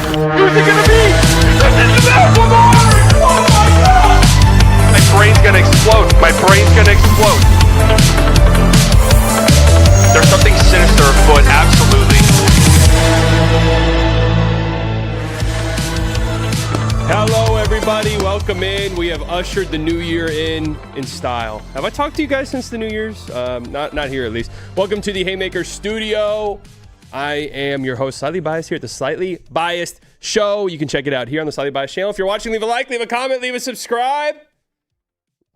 Who's it gonna be? This is Lamar! Oh my God! My brain's gonna explode. My brain's gonna explode. There's something sinister afoot, absolutely. Hello, everybody. Welcome in. We have ushered the new year in style. Have I talked to you guys since the New Year's? Not here, at least. Welcome to the Haymaker studio. I am your host, Slightly Biased, here at the Slightly Biased Show. You can check it out here on the Slightly Biased channel. If you're watching, leave a like, leave a comment, leave a subscribe.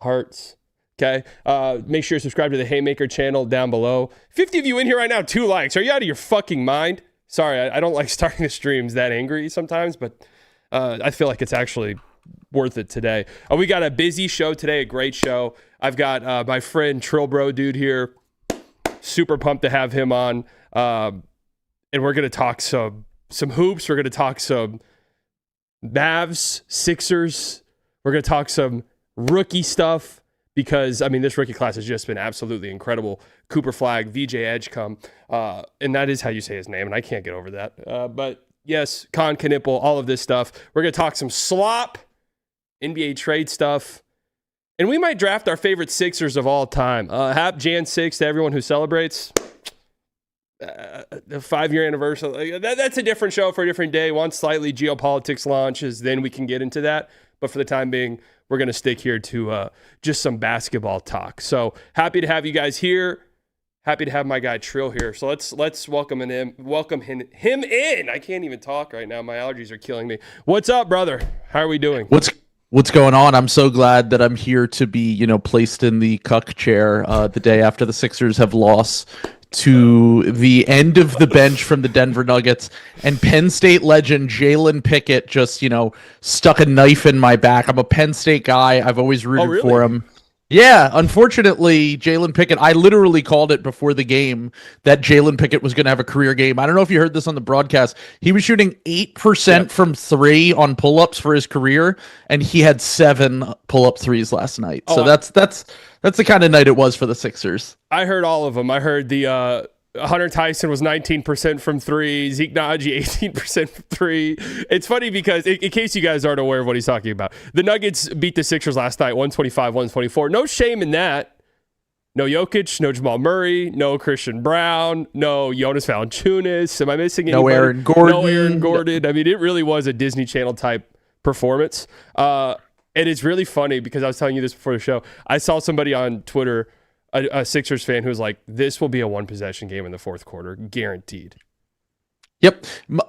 Hearts. Okay. Make sure you subscribe to the Haymaker channel down below. 50 of you in here right now, 2 likes. Are you out of your fucking mind? Sorry, I don't like starting the streams that angry sometimes, but I feel like it's actually worth it today. We got a busy show today, a great show. I've got my friend Trill Bro Dude here. Super pumped to have him on. And we're going to talk some hoops. We're going to talk some Mavs, Sixers. We're going to talk some rookie stuff because, I mean, this rookie class has just been absolutely incredible. Cooper Flagg, VJ Edgecombe, and that is how you say his name, and I can't get over that. But yes, Con Knipple, all of this stuff. We're going to talk some slop, NBA trade stuff, and we might draft our favorite Sixers of all time. Happy Jan 6 to everyone who celebrates. The 5-year anniversary. That's a different show for a different day. Once slightly geopolitics launches, then we can get into that. But for the time being, we're going to stick here to just some basketball talk. So happy to have you guys here. Happy to have my guy Trill here. So let's welcome him in. I can't even talk right now. My allergies are killing me. What's up, brother? How are we doing? What's going on? I'm so glad that I'm here to be, placed in the cuck chair the day after the Sixers have lost to the end of the bench from the Denver Nuggets, and Penn State legend Jalen Pickett just, stuck a knife in my back. I'm a Penn State guy. I've always rooted for him. Yeah, unfortunately, Jalen Pickett, I literally called it before the game that Jalen Pickett was going to have a career game. I don't know if you heard this on the broadcast. He was shooting 8% from 3 on pull-ups for his career, and he had 7 pull-up threes last night. So that's the kind of night it was for the Sixers. I heard all of them. I heard the Hunter Tyson was 19% from 3, Zeke Naji 18% from 3. It's funny because, in case you guys aren't aware of what he's talking about, the Nuggets beat the Sixers last night, 125-124. No shame in that. No Jokic, no Jamal Murray, no Christian Brown, no Jonas Valanciunas. Am I missing anybody? No Aaron Gordon. No Aaron Gordon. I mean, it really was a Disney Channel type performance. And it's really funny because I was telling you this before the show. I saw somebody on Twitter, a Sixers fan, who was like, this will be a 1-possession game in the fourth quarter, guaranteed. Yep.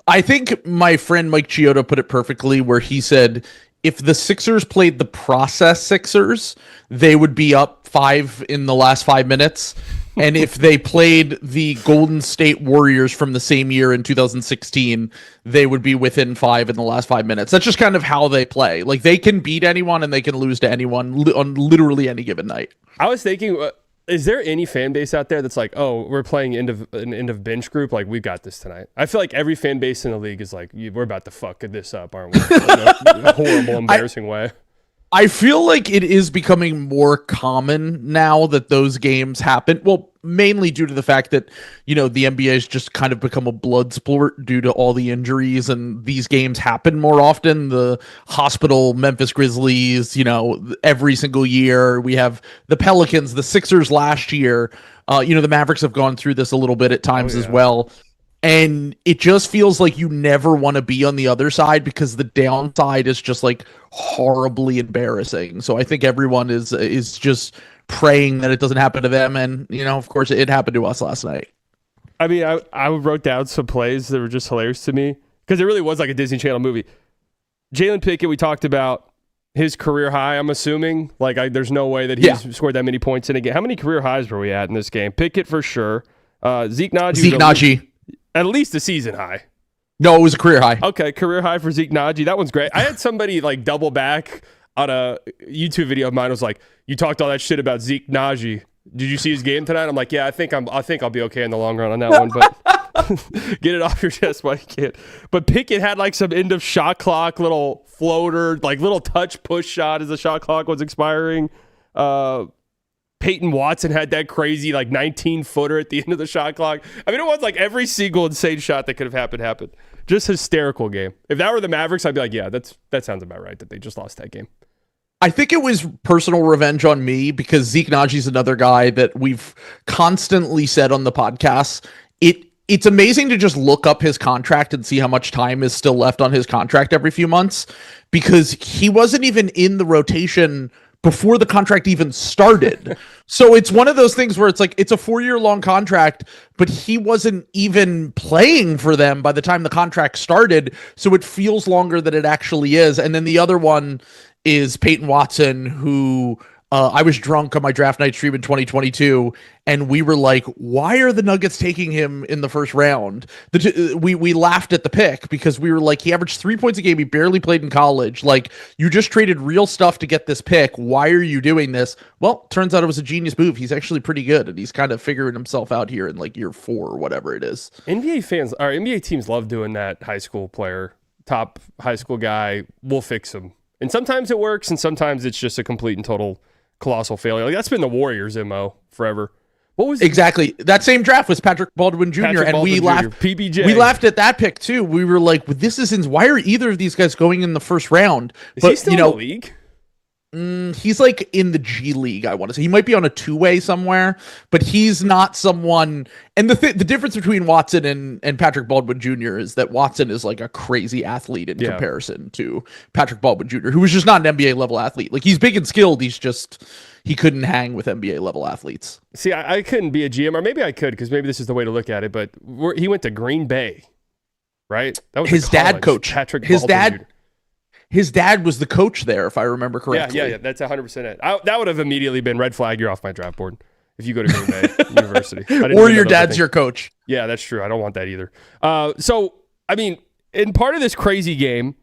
I think my friend Mike Chiodo put it perfectly where he said, if the Sixers played the process Sixers, they would be up 5 in the last 5 minutes. And if they played the Golden State Warriors from the same year in 2016, they would be within 5 in the last 5 minutes. That's just kind of how they play. Like, they can beat anyone and they can lose to anyone on literally any given night. I was thinking, is there any fan base out there that's like, oh, we're playing an end of bench group, like, we got this tonight? I feel like every fan base in the league is like, we're about to fuck this up, aren't we? In a horrible, embarrassing way. I feel like it is becoming more common now that those games happen. Well, mainly due to the fact that, the NBA has just kind of become a blood sport due to all the injuries, and these games happen more often. The hospital Memphis Grizzlies, every single year. We have the Pelicans, the Sixers last year. The Mavericks have gone through this a little bit at times as well. And it just feels like you never want to be on the other side because the downside is just like horribly embarrassing. So I think everyone is just praying that it doesn't happen to them. And, of course, it happened to us last night. I mean, I wrote down some plays that were just hilarious to me because it really was like a Disney Channel movie. Jalen Pickett, we talked about his career high, I'm assuming. Like, there's no way that he's scored that many points in a game. How many career highs were we at in this game? Pickett for sure. Zeke Naji. At least a season high. No, it was a career high. Okay, career high for Zeke Naji. That one's great. I had somebody like double back on a YouTube video of mine. Was like, you talked all that shit about Zeke Naji. Did you see his game tonight? I'm like, yeah, I think I'll be okay in the long run on that one. But get it off your chest while you can. But Pickett had like some end of shot clock little floater, like little touch push shot as the shot clock was expiring. Peyton Watson had that crazy like 19-footer at the end of the shot clock. I mean, it was like every single insane shot that could have happened. Just hysterical game. If that were the Mavericks, I'd be like, yeah, that sounds about right that they just lost that game. I think it was personal revenge on me because Zeke Naji's another guy that we've constantly said on the podcast. It's amazing to just look up his contract and see how much time is still left on his contract every few months, because he wasn't even in the rotation before the contract even started. So it's one of those things where it's like, it's a 4-year long contract, but he wasn't even playing for them by the time the contract started. So it feels longer than it actually is. And then the other one is Peyton Watson, who I was drunk on my draft night stream in 2022, and we were like, why are the Nuggets taking him in the first round? We laughed at the pick because we were like, he averaged 3 points a game. He barely played in college. Like, you just traded real stuff to get this pick. Why are you doing this? Well, turns out it was a genius move. He's actually pretty good, and he's kind of figuring himself out here in like year 4 or whatever it is. NBA teams love doing that. High school player, top high school guy, we'll fix him. And sometimes it works, and sometimes it's just a complete and total colossal failure. Like, that's been the Warriors' MO forever. What was exactly that same draft was Patrick Baldwin Jr. We laughed. PBJ. We laughed at that pick too. We were like, "This isn't. Why are either of these guys going in the first round?" Is he still in the league? He's like in the G League, I want to say. He might be on a 2-way somewhere, but he's not someone. And the difference between Watson and Patrick Baldwin Jr. is that Watson is like a crazy athlete in comparison to Patrick Baldwin Jr., who was just not an NBA level athlete. Like, he's big and skilled. He couldn't hang with NBA level athletes. See, I couldn't be a GM, or maybe I could, because maybe this is the way to look at it. But he went to Green Bay, right? That was his dad coach. Patrick His Baldwin Jr. His dad was the coach there, if I remember correctly. Yeah, that's 100% it. That would have immediately been red flag. You're off my draft board if you go to Green Bay University. Or your dad's your coach. Yeah, that's true. I don't want that either. So, I mean, in part of this crazy game,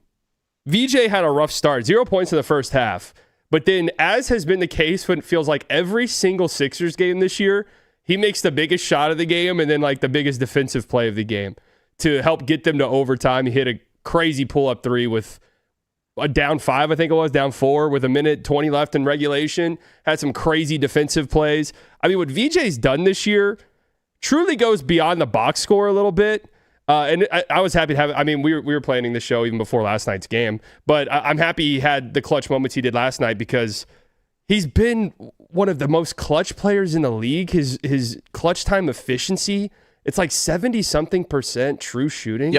VJ had a rough start. 0 points in the first half. But then, as has been the case when it feels like every single Sixers game this year, he makes the biggest shot of the game and then like the biggest defensive play of the game to help get them to overtime. He hit a crazy pull-up 3 with a down 5, I think it was, down 4 with 1:20 left in regulation. Had some crazy defensive plays. I mean, what VJ's done this year truly goes beyond the box score a little bit. And I was happy to have it. I mean, we were planning the show even before last night's game, but I'm happy he had the clutch moments he did last night because he's been one of the most clutch players in the league. His clutch time efficiency, it's like 70-something% true shooting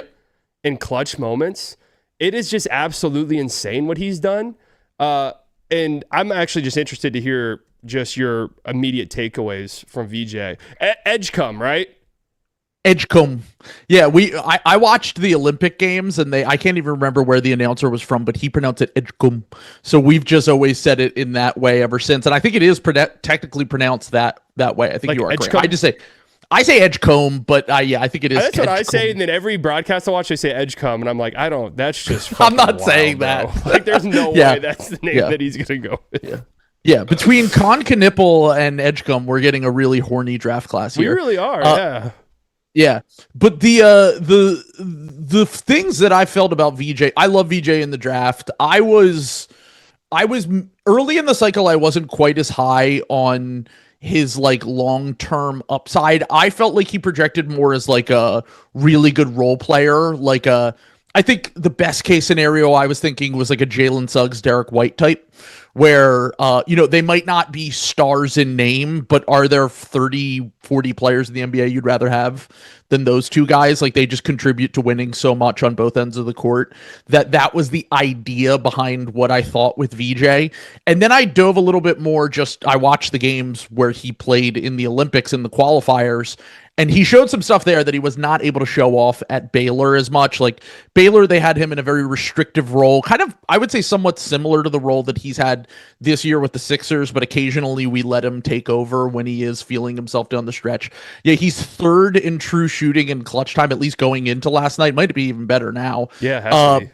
in clutch moments. It is just absolutely insane what he's done. And I'm actually just interested to hear just your immediate takeaways from VJ. Edgecombe, right? Edgecombe. Yeah, I watched the Olympic Games, and I can't even remember where the announcer was from, but he pronounced it Edgecombe. So we've just always said it in that way ever since. And I think it is technically pronounced that way. I think you are correct. I say Edgecombe, but I think it is. That's Edgecombe. what I say, and then every broadcast I watch, they say Edgecombe, and I'm like, that's just I'm not wild, saying bro. that. Like, there's no way that's the name that he's going to go with. Yeah, between Con Knipple and Edgecombe, we're getting a really horny draft class here. We really are, Yeah, but the things that I felt about VJ, I love VJ in the draft. I was early in the cycle. I wasn't quite as high on his like long-term upside. I felt like he projected more as like a really good role player. I think the best case scenario I was thinking was like a Jalen Suggs, Derek White type, where, they might not be stars in name, but are there 30, 40 players in the NBA you'd rather have than those two guys? Like, they just contribute to winning so much on both ends of the court that was the idea behind what I thought with VJ. And then I dove a little bit more, I watched the games where he played in the Olympics in the qualifiers, and he showed some stuff there that he was not able to show off at Baylor as much. Like, Baylor, they had him in a very restrictive role, kind of, I would say, somewhat similar to the role that he's had this year with the Sixers, but occasionally we let him take over when he is feeling himself down the stretch. Yeah, he's third in true shooting and clutch time, at least going into last night. Might be even better now. Yeah, it has to be.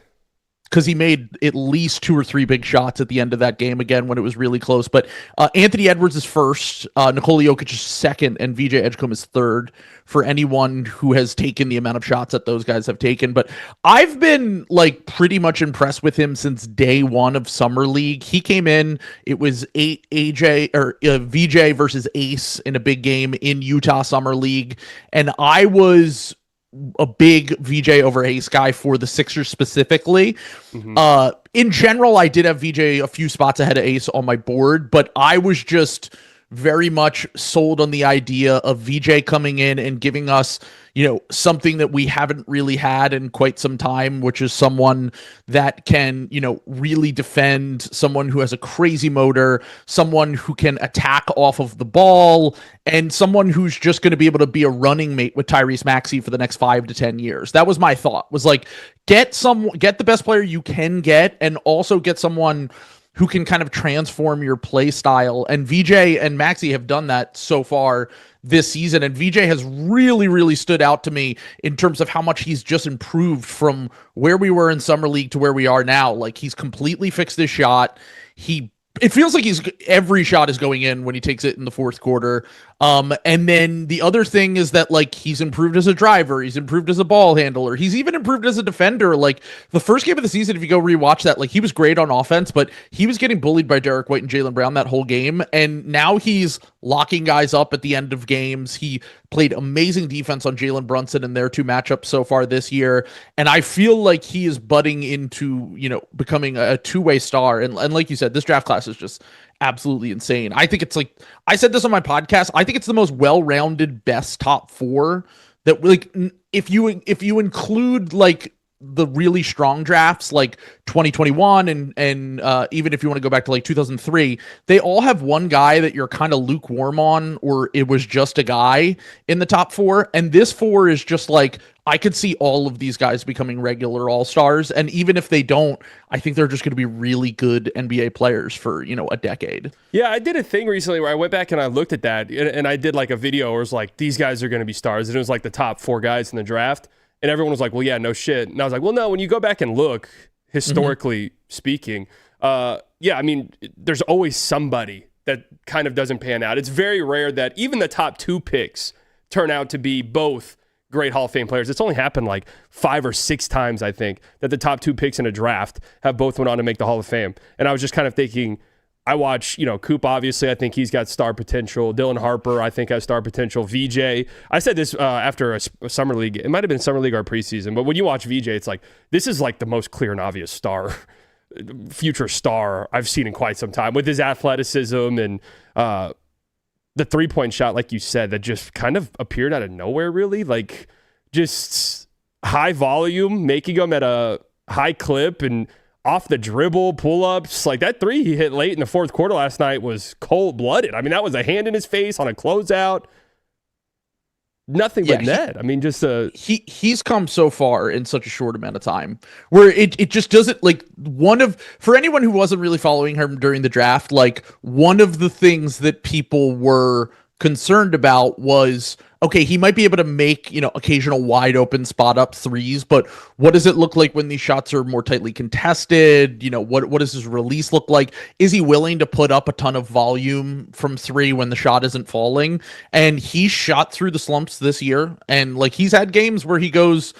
Because he made at least 2 or 3 big shots at the end of that game again when it was really close. But Anthony Edwards is first, Nikola Jokic is second, and VJ Edgecombe is third for anyone who has taken the amount of shots that those guys have taken. But I've been like pretty much impressed with him since day one of Summer League. He came in, it was VJ versus Ace in a big game in Utah Summer League, and I was a big VJ over Ace guy for the Sixers specifically. In general, I did have VJ a few spots ahead of Ace on my board, but I was just very much sold on the idea of VJ coming in and giving us, something that we haven't really had in quite some time, which is someone that can, really defend, someone who has a crazy motor, someone who can attack off of the ball, and someone who's just going to be able to be a running mate with Tyrese Maxey for the next 5 to 10 years. That was my thought, was like, get the best player you can get, and also get someone who can kind of transform your play style. And VJ and Maxey have done that so far this season. And VJ has really, really stood out to me in terms of how much he's just improved from where we were in Summer League to where we are now. Like, he's completely fixed his shot. It feels like every shot is going in when he takes it in the fourth quarter. And then the other thing is that, like, he's improved as a driver, he's improved as a ball handler, he's even improved as a defender. Like, the first game of the season, if you go rewatch that, like, he was great on offense, but he was getting bullied by Derek White and Jaylen Brown that whole game. And now he's locking guys up at the end of games. He played amazing defense on Jalen Brunson in their two matchups so far this year. And I feel like he is budding into, becoming a two-way star. And like you said, this draft class is just absolutely insane. I think it's, like, I said this on my podcast, I think it's the most well-rounded, best top four that, like, if you include, like, the really strong drafts like 2021 and even if you want to go back to like 2003, they all have one guy that you're kind of lukewarm on, or it was just a guy in the top four. And this four is just like, I could see all of these guys becoming regular all-stars. And even if they don't, I think they're just going to be really good NBA players for, a decade. Yeah, I did a thing recently where I went back and I looked at that, and I did like a video where it was like, these guys are going to be stars. And it was like the top 4 guys in the draft. And everyone was like, well, yeah, no shit. And I was like, well, no, when you go back and look, historically speaking, I mean, there's always somebody that kind of doesn't pan out. It's very rare that even the top 2 picks turn out to be both great Hall of Fame players. It's only happened like 5 or 6 times, I think, that the top 2 picks in a draft have both went on to make the Hall of Fame. And I was just kind of thinking, I watch, Coop, obviously, I think he's got star potential. Dylan Harper, I think, has star potential. VJ, I said this after a Summer League. It might have been Summer League or preseason, but when you watch VJ, it's like, this is like the most clear and obvious future star I've seen in quite some time, with his athleticism and the three-point shot, like you said, that just kind of appeared out of nowhere, really. Like, just high volume, making them at a high clip, and off the dribble, pull-ups. Like, that three he hit late in the fourth quarter last night was cold-blooded. I mean, that was a hand in his face on a closeout. Nothing but net. I mean, just he's come so far in such a short amount of time, where it just doesn't, like, for anyone who wasn't really following him during the draft, like, one of the things that people were concerned about was, okay, he might be able to make, occasional wide open spot up threes, but what does it look like when these shots are more tightly contested? What does his release look like? Is he willing to put up a ton of volume from 3 when the shot isn't falling? And he shot through the slumps this year, and, like, he's had games where he goes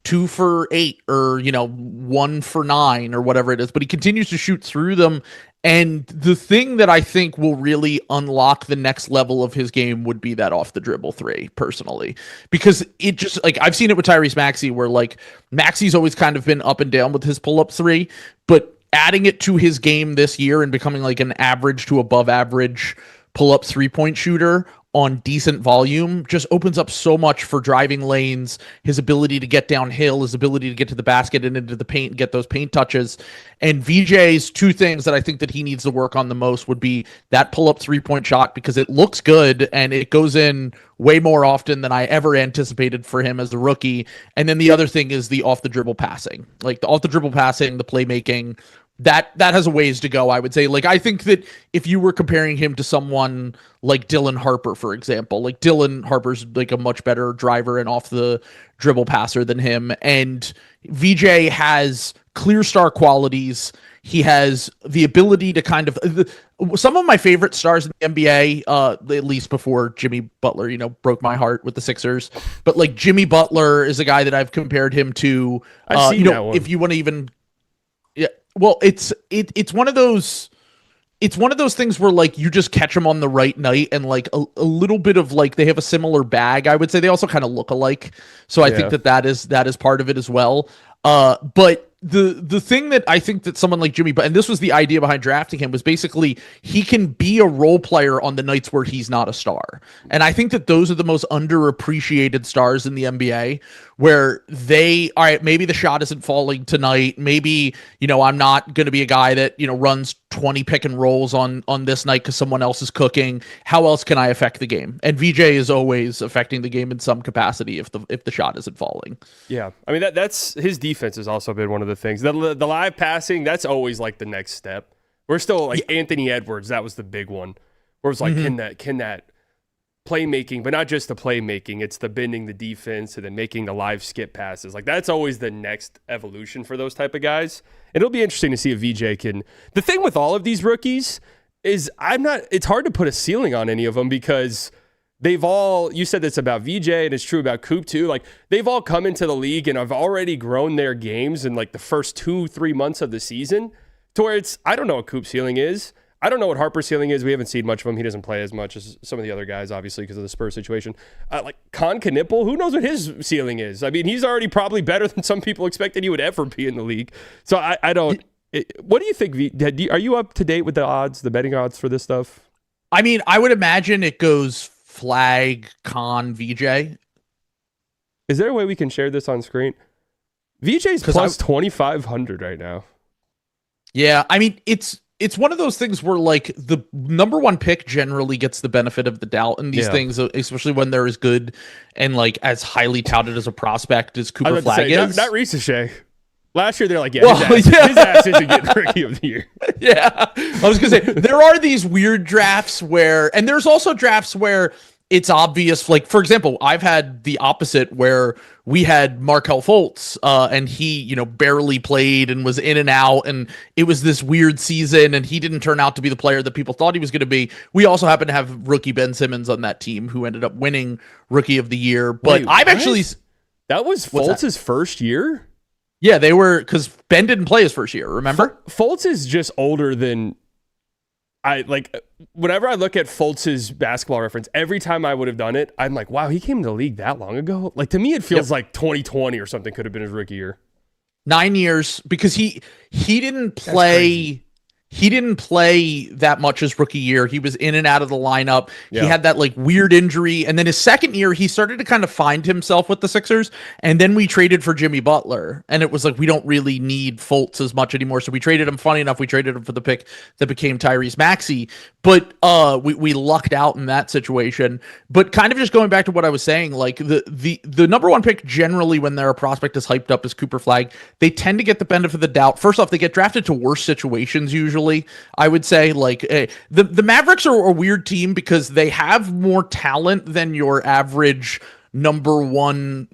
2 for 8 or 1 for 9 or whatever it is, but he continues to shoot through them. And the thing that I think will really unlock the next level of his game would be that off the dribble 3, personally, because it just, like, I've seen it with Tyrese Maxey, where, like, Maxey's always kind of been up and down with his pull up 3, but adding it to his game this year and becoming like an average to above average pull up 3-point shooter on decent volume just opens up so much for driving lanes, his ability to get downhill, his ability to get to the basket and into the paint and get those paint touches. And VJ's 2 things that I think that he needs to work on the most would be that pull-up 3-point shot, because it looks good and it goes in way more often than I ever anticipated for him as a rookie. And then the other thing is the off-the-dribble passing. Like, the off-the-dribble passing, the playmaking, that has a ways to go, I would say. Like, I think that if you were comparing him to someone like Dylan Harper, for example, like, Dylan Harper's like a much better driver and off the dribble passer than him. And VJ has clear star qualities. He has the ability to kind of, some of my favorite stars in the NBA, at least before Jimmy Butler, broke my heart with the Sixers. But, like, Jimmy Butler is a guy that I've compared him to, if you want to even, yeah. Well, it's one of those, it's one of those things where like you just catch them on the right night and like a little bit of like they have a similar bag. I would say they also kind of look alike. So I think that is part of it as well. But the thing that I think that someone like Jimmy, and this was the idea behind drafting him, was basically he can be a role player on the nights where he's not a star. And I think that those are the most underappreciated stars in the NBA, where all right, maybe the shot isn't falling tonight. Maybe, I'm not going to be a guy that, runs 20 pick and rolls on this night because someone else is cooking. How else can I affect the game? And VJ is always affecting the game in some capacity if the shot isn't falling. Yeah. I mean, that's his defense has also been one of the things. The live passing, that's always like the next step. We're still like Anthony Edwards, that was the big one. Where it's like, can that playmaking, but not just the playmaking, it's the bending the defense and then making the live skip passes. Like that's always the next evolution for those type of guys. And it'll be interesting to see if VJ can. The thing with all of these rookies is it's hard to put a ceiling on any of them because you said this about VJ and it's true about Coop too. Like they've all come into the league and have already grown their games in like the first 2-3 months of the season to where I don't know what Coop's ceiling is. I don't know what Harper's ceiling is. We haven't seen much of him. He doesn't play as much as some of the other guys, obviously, because of the Spurs situation. Like Con Knipple, who knows what his ceiling is? I mean, he's already probably better than some people expected he would ever be in the league. So I don't. What do you think? Are you up to date with the odds, the betting odds for this stuff? I mean, I would imagine it goes Flag, Con, VJ. Is there a way we can share this on screen? VJ's plus 2,500 right now. Yeah, I mean, it's one of those things where like the number one pick generally gets the benefit of the doubt in these things, especially when they're as good and like as highly touted as a prospect as Cooper Flagg is. Not Ricochet. Last year, they're like, his ass isn't getting Rookie of the Year. Yeah. I was going to say, there are these weird drafts and there's also drafts where it's obvious. Like, for example, I've had the opposite where we had Markelle Fultz and he, barely played and was in and out. And it was this weird season and he didn't turn out to be the player that people thought he was going to be. We also happen to have rookie Ben Simmons on that team who ended up winning Rookie of the Year. But that was Fultz's first year? Yeah, they were, because Ben didn't play his first year, remember? Fultz is just older than whenever I look at Fultz's basketball reference, every time I would have done it, I'm like, wow, he came to the league that long ago? Like, to me, it feels like 2020 or something could have been his rookie year. 9 years, because he didn't play. He didn't play that much his rookie year. He was in and out of the lineup. Yeah. He had that like weird injury. And then his second year, he started to kind of find himself with the Sixers. And then we traded for Jimmy Butler. And it was like, we don't really need Fultz as much anymore. So we traded him. Funny enough, we traded him for the pick that became Tyrese Maxey. But we lucked out in that situation. But kind of just going back to what I was saying, like the number one pick generally when their prospect is hyped up as Cooper Flagg, they tend to get the benefit of the doubt. First off, they get drafted to worse situations usually. I would say like the Mavericks are a weird team because they have more talent than your average number one,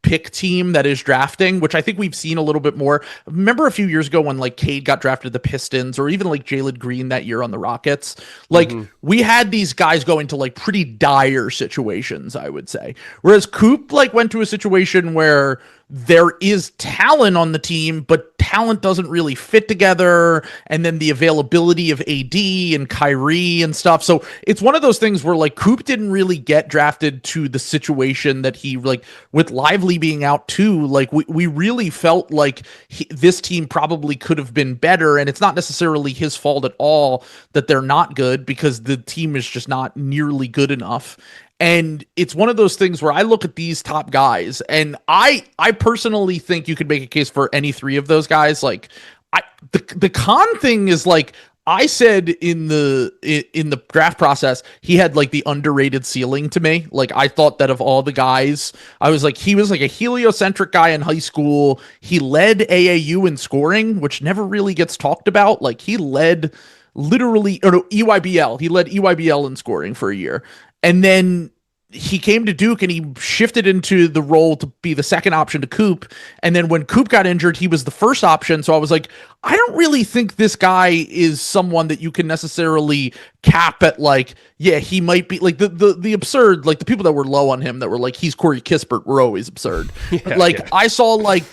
pick team that is drafting, which I think we've seen a little bit more. Remember a few years ago when like Cade got drafted to the Pistons or even like Jalen Green that year on the Rockets, like we had these guys go into like pretty dire situations, I would say. Whereas Coop like went to a situation where there is talent on the team, but talent doesn't really fit together. And then the availability of AD and Kyrie and stuff. So it's one of those things where like Coop didn't really get drafted to the situation that he like with Lively being out too. Like we really felt like this team probably could have been better. And it's not necessarily his fault at all that they're not good because the team is just not nearly good enough. And it's one of those things where I look at these top guys and I personally think you could make a case for any three of those guys. Like the Con thing is like, I said in the draft process, he had like the underrated ceiling to me. Like I thought that of all the guys, I was like, he was like a heliocentric guy in high school. He led AAU in scoring, which never really gets talked about. Like he led EYBL. He led EYBL in scoring for a year. And then he came to Duke and he shifted into the role to be the second option to Coop. And then when Coop got injured, he was the first option. So I was like, I don't really think this guy is someone that you can necessarily cap at like, yeah, he might be like the absurd, like the people that were low on him that were like, he's Corey Kispert were always absurd. I saw like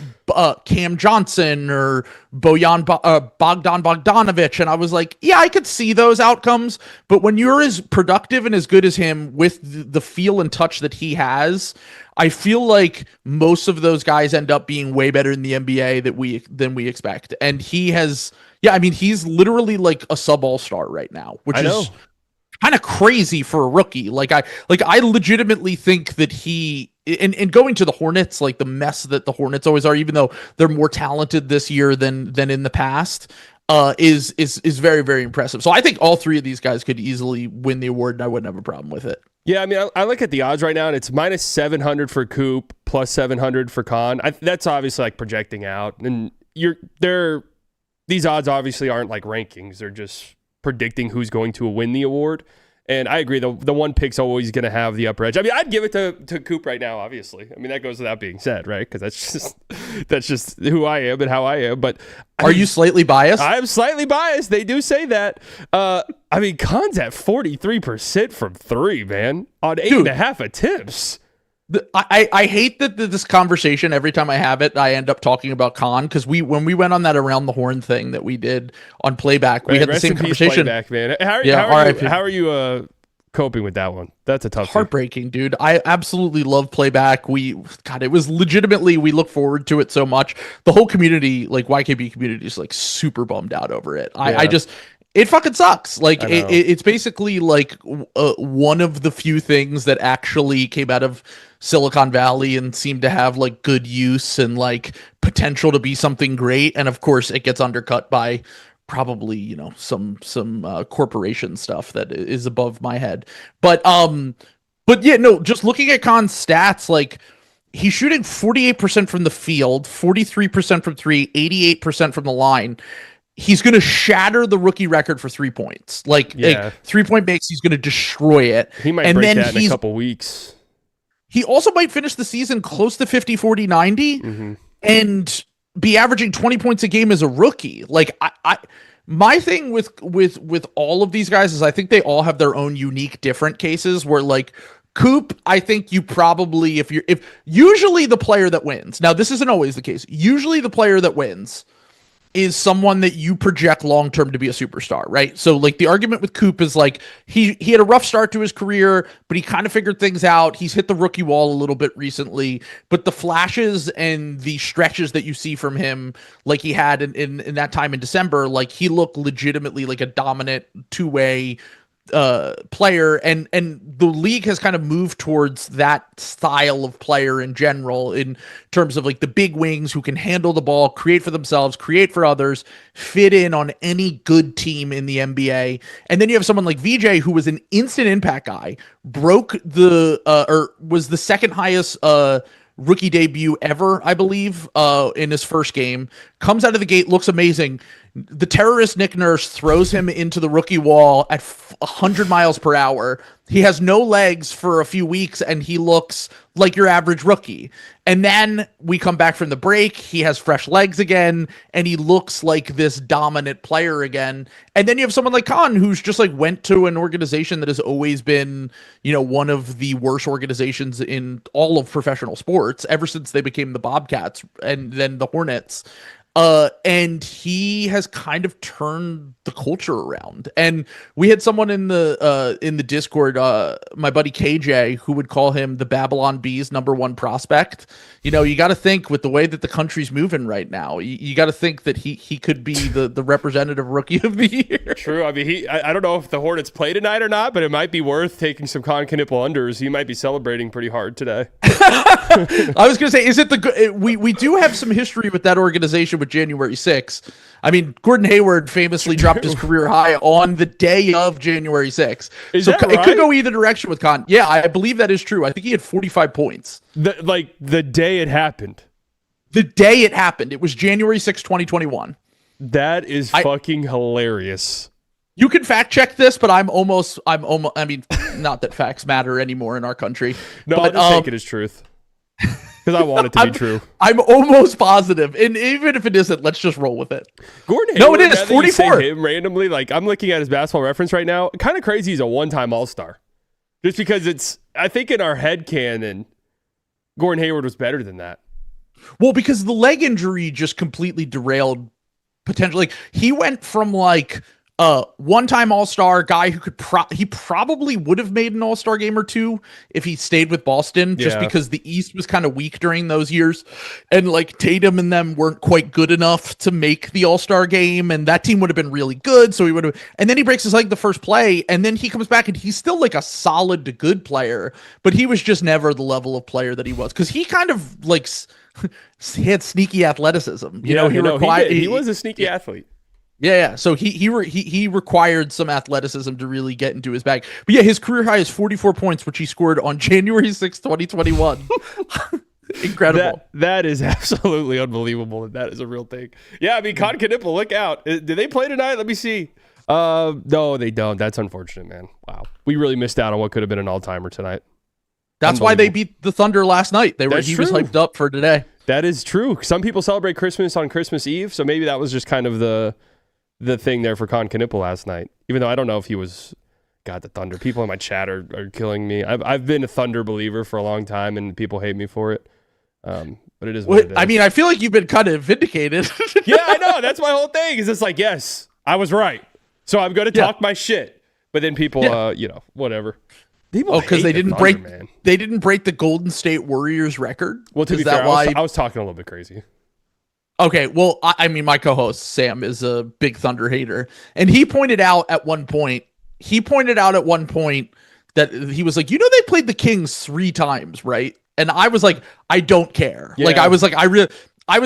Cam Johnson or Bogdan Bogdanovic, and I was like, yeah, I could see those outcomes. But when you're as productive and as good as him with the feel and touch that he has, I feel like most of those guys end up being way better in the NBA than we expect. And he has, yeah, I mean, he's literally like a sub all-star right now, which is kind of crazy for a rookie. I legitimately think that he, and going to the Hornets, like the mess that the Hornets always are, even though they're more talented this year than in the past, is very, very impressive. So I think all three of these guys could easily win the award, and I wouldn't have a problem with it. Yeah, I mean, I look at the odds right now, and it's minus 700 for Coop, plus 700 for Con. That's obviously like projecting out, and these odds obviously aren't like rankings; they're just predicting who's going to win the award. And I agree, the one pick's always going to have the upper edge. I mean, I'd give it to Coop right now, obviously. I mean, that goes without being said, right? Because that's just who I am and how I am. But are you slightly biased? I'm slightly biased. They do say that. I mean, Con's at 43% from three, man, on 8.5 attempts. I hate that this conversation, every time I have it, I end up talking about Con, because when we went on that Around the Horn thing that we did on Playback, we had the same conversation. Playback, man. How are you coping with that one? That's a tough heartbreaking, dude. I absolutely love Playback. It was legitimately, we look forward to it so much. The whole community, like YKB community, is like super bummed out over it. It fucking sucks. Like it's basically like one of the few things that actually came out of Silicon Valley and seemed to have like good use and like potential to be something great. And of course it gets undercut by probably, you know, some corporation stuff that is above my head. But yeah, no, just looking at Con's stats, like he's shooting 48% from the field, 43% from three, 88% from the line. He's going to shatter the rookie record for 3 points. Like 3-point makes, he's going to destroy it. He might break that in a couple weeks. He also might finish the season close to 50, 40, 90 and be averaging 20 points a game as a rookie. Like my thing with all of these guys is I think they all have their own unique, different cases where like Coop, I think you probably, if usually the player that wins, now this isn't always the case. Usually the player that wins is someone that you project long-term to be a superstar, right? So like the argument with Coop is like he had a rough start to his career, but he kind of figured things out. He's hit the rookie wall a little bit recently, but the flashes and the stretches that you see from him, like he had in that time in December, like he looked legitimately like a dominant two-way player, and the league has kind of moved towards that style of player in general, in terms of like the big wings who can handle the ball, create for themselves, create for others, fit in on any good team in the NBA. And then you have someone like VJ, who was an instant impact guy, broke or was the second highest rookie debut ever, I believe, in his first game, comes out of the gate, looks amazing. The terrorist Nick Nurse throws him into the rookie wall at 100 miles per hour. He has no legs for a few weeks, and he looks like your average rookie. And then we come back from the break. He has fresh legs again, and he looks like this dominant player again. And then you have someone like Con, who's just like went to an organization that has always been, you know, one of the worst organizations in all of professional sports ever since they became the Bobcats and then the Hornets. And he has kind of turned the culture around. And we had someone in the Discord, my buddy KJ, who would call him the Babylon Bees #1 prospect. You know, you got to think with the way that the country's moving right now, you got to think that he could be the representative rookie of the year. True. I mean, I don't know if the Hornets play tonight or not, but it might be worth taking some Con Knipple unders. He might be celebrating pretty hard today. I was going to say, is it we do have some history with that organization with January 6th. I mean, Gordon Hayward famously dropped his career high on the day of January 6th. So right? It could go either direction with Con. Yeah, I believe that is true. I think he had 45 points. The day it happened. The day it happened. It was January 6th, 2021. That is fucking hilarious. You can fact check this, but I'm almost, I mean, not that facts matter anymore in our country. No, but, I'll just take it as truth. because I want it to be true. I'm almost positive, and even if it isn't, let's just roll with it. Gordon No, Hayward, it is 44. Him randomly, like I'm looking at his basketball reference right now. Kind of crazy. He's a one-time All-Star, just because I think in our head canon, Gordon Hayward was better than that. Well, because the leg injury just completely derailed potentially. He went from like one-time All-Star guy who could he probably would have made an All-Star game or two if he stayed with Boston, just because the East was kind of weak during those years, and like Tatum and them weren't quite good enough to make the All-Star game, and that team would have been really good. So he would have, and then he breaks his leg the first play, and then he comes back and he's still like a solid to good player, but he was just never the level of player that he was, because he kind of like he had sneaky athleticism. He was a sneaky athlete. Yeah. So he required some athleticism to really get into his bag. But yeah, his career high is 44 points, which he scored on January 6th, 2021. Incredible. That is absolutely unbelievable. That is a real thing. Yeah, I mean, Con Knipple, look out. Do they play tonight? Let me see. No, they don't. That's unfortunate, man. Wow. We really missed out on what could have been an all-timer tonight. That's why they beat the Thunder last night. He was hyped up for today. That is true. Some people celebrate Christmas on Christmas Eve, so maybe that was just kind of the thing there for Con Knipple last night. Even though I don't know if he was, God, the Thunder. People in my chat are killing me. I've been a Thunder believer for a long time, and people hate me for it. But it is what it is. I mean, I feel like you've been kind of vindicated. Yeah, I know. That's my whole thing. Is it's like, yes, I was right. So I'm going to talk my shit. But then people, whatever. Because they didn't break. Man. They didn't break the Golden State Warriors record. Well, to be fair, I was talking a little bit crazy. Okay, well, I mean, my co-host Sam is a big Thunder hater, and he pointed out at one point that he was like, they played the Kings 3 times, right? And I was like, I don't care. Yeah. Like, I was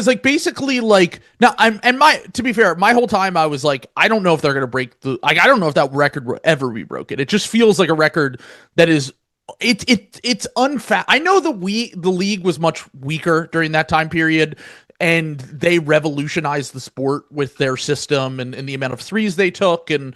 like, basically, like, now to be fair, my whole time I was like, I don't know if they're gonna break I don't know if that record will ever be broken. It just feels like a record that is. It's unfair. I know the league was much weaker during that time period, and they revolutionized the sport with their system and the amount of threes they took and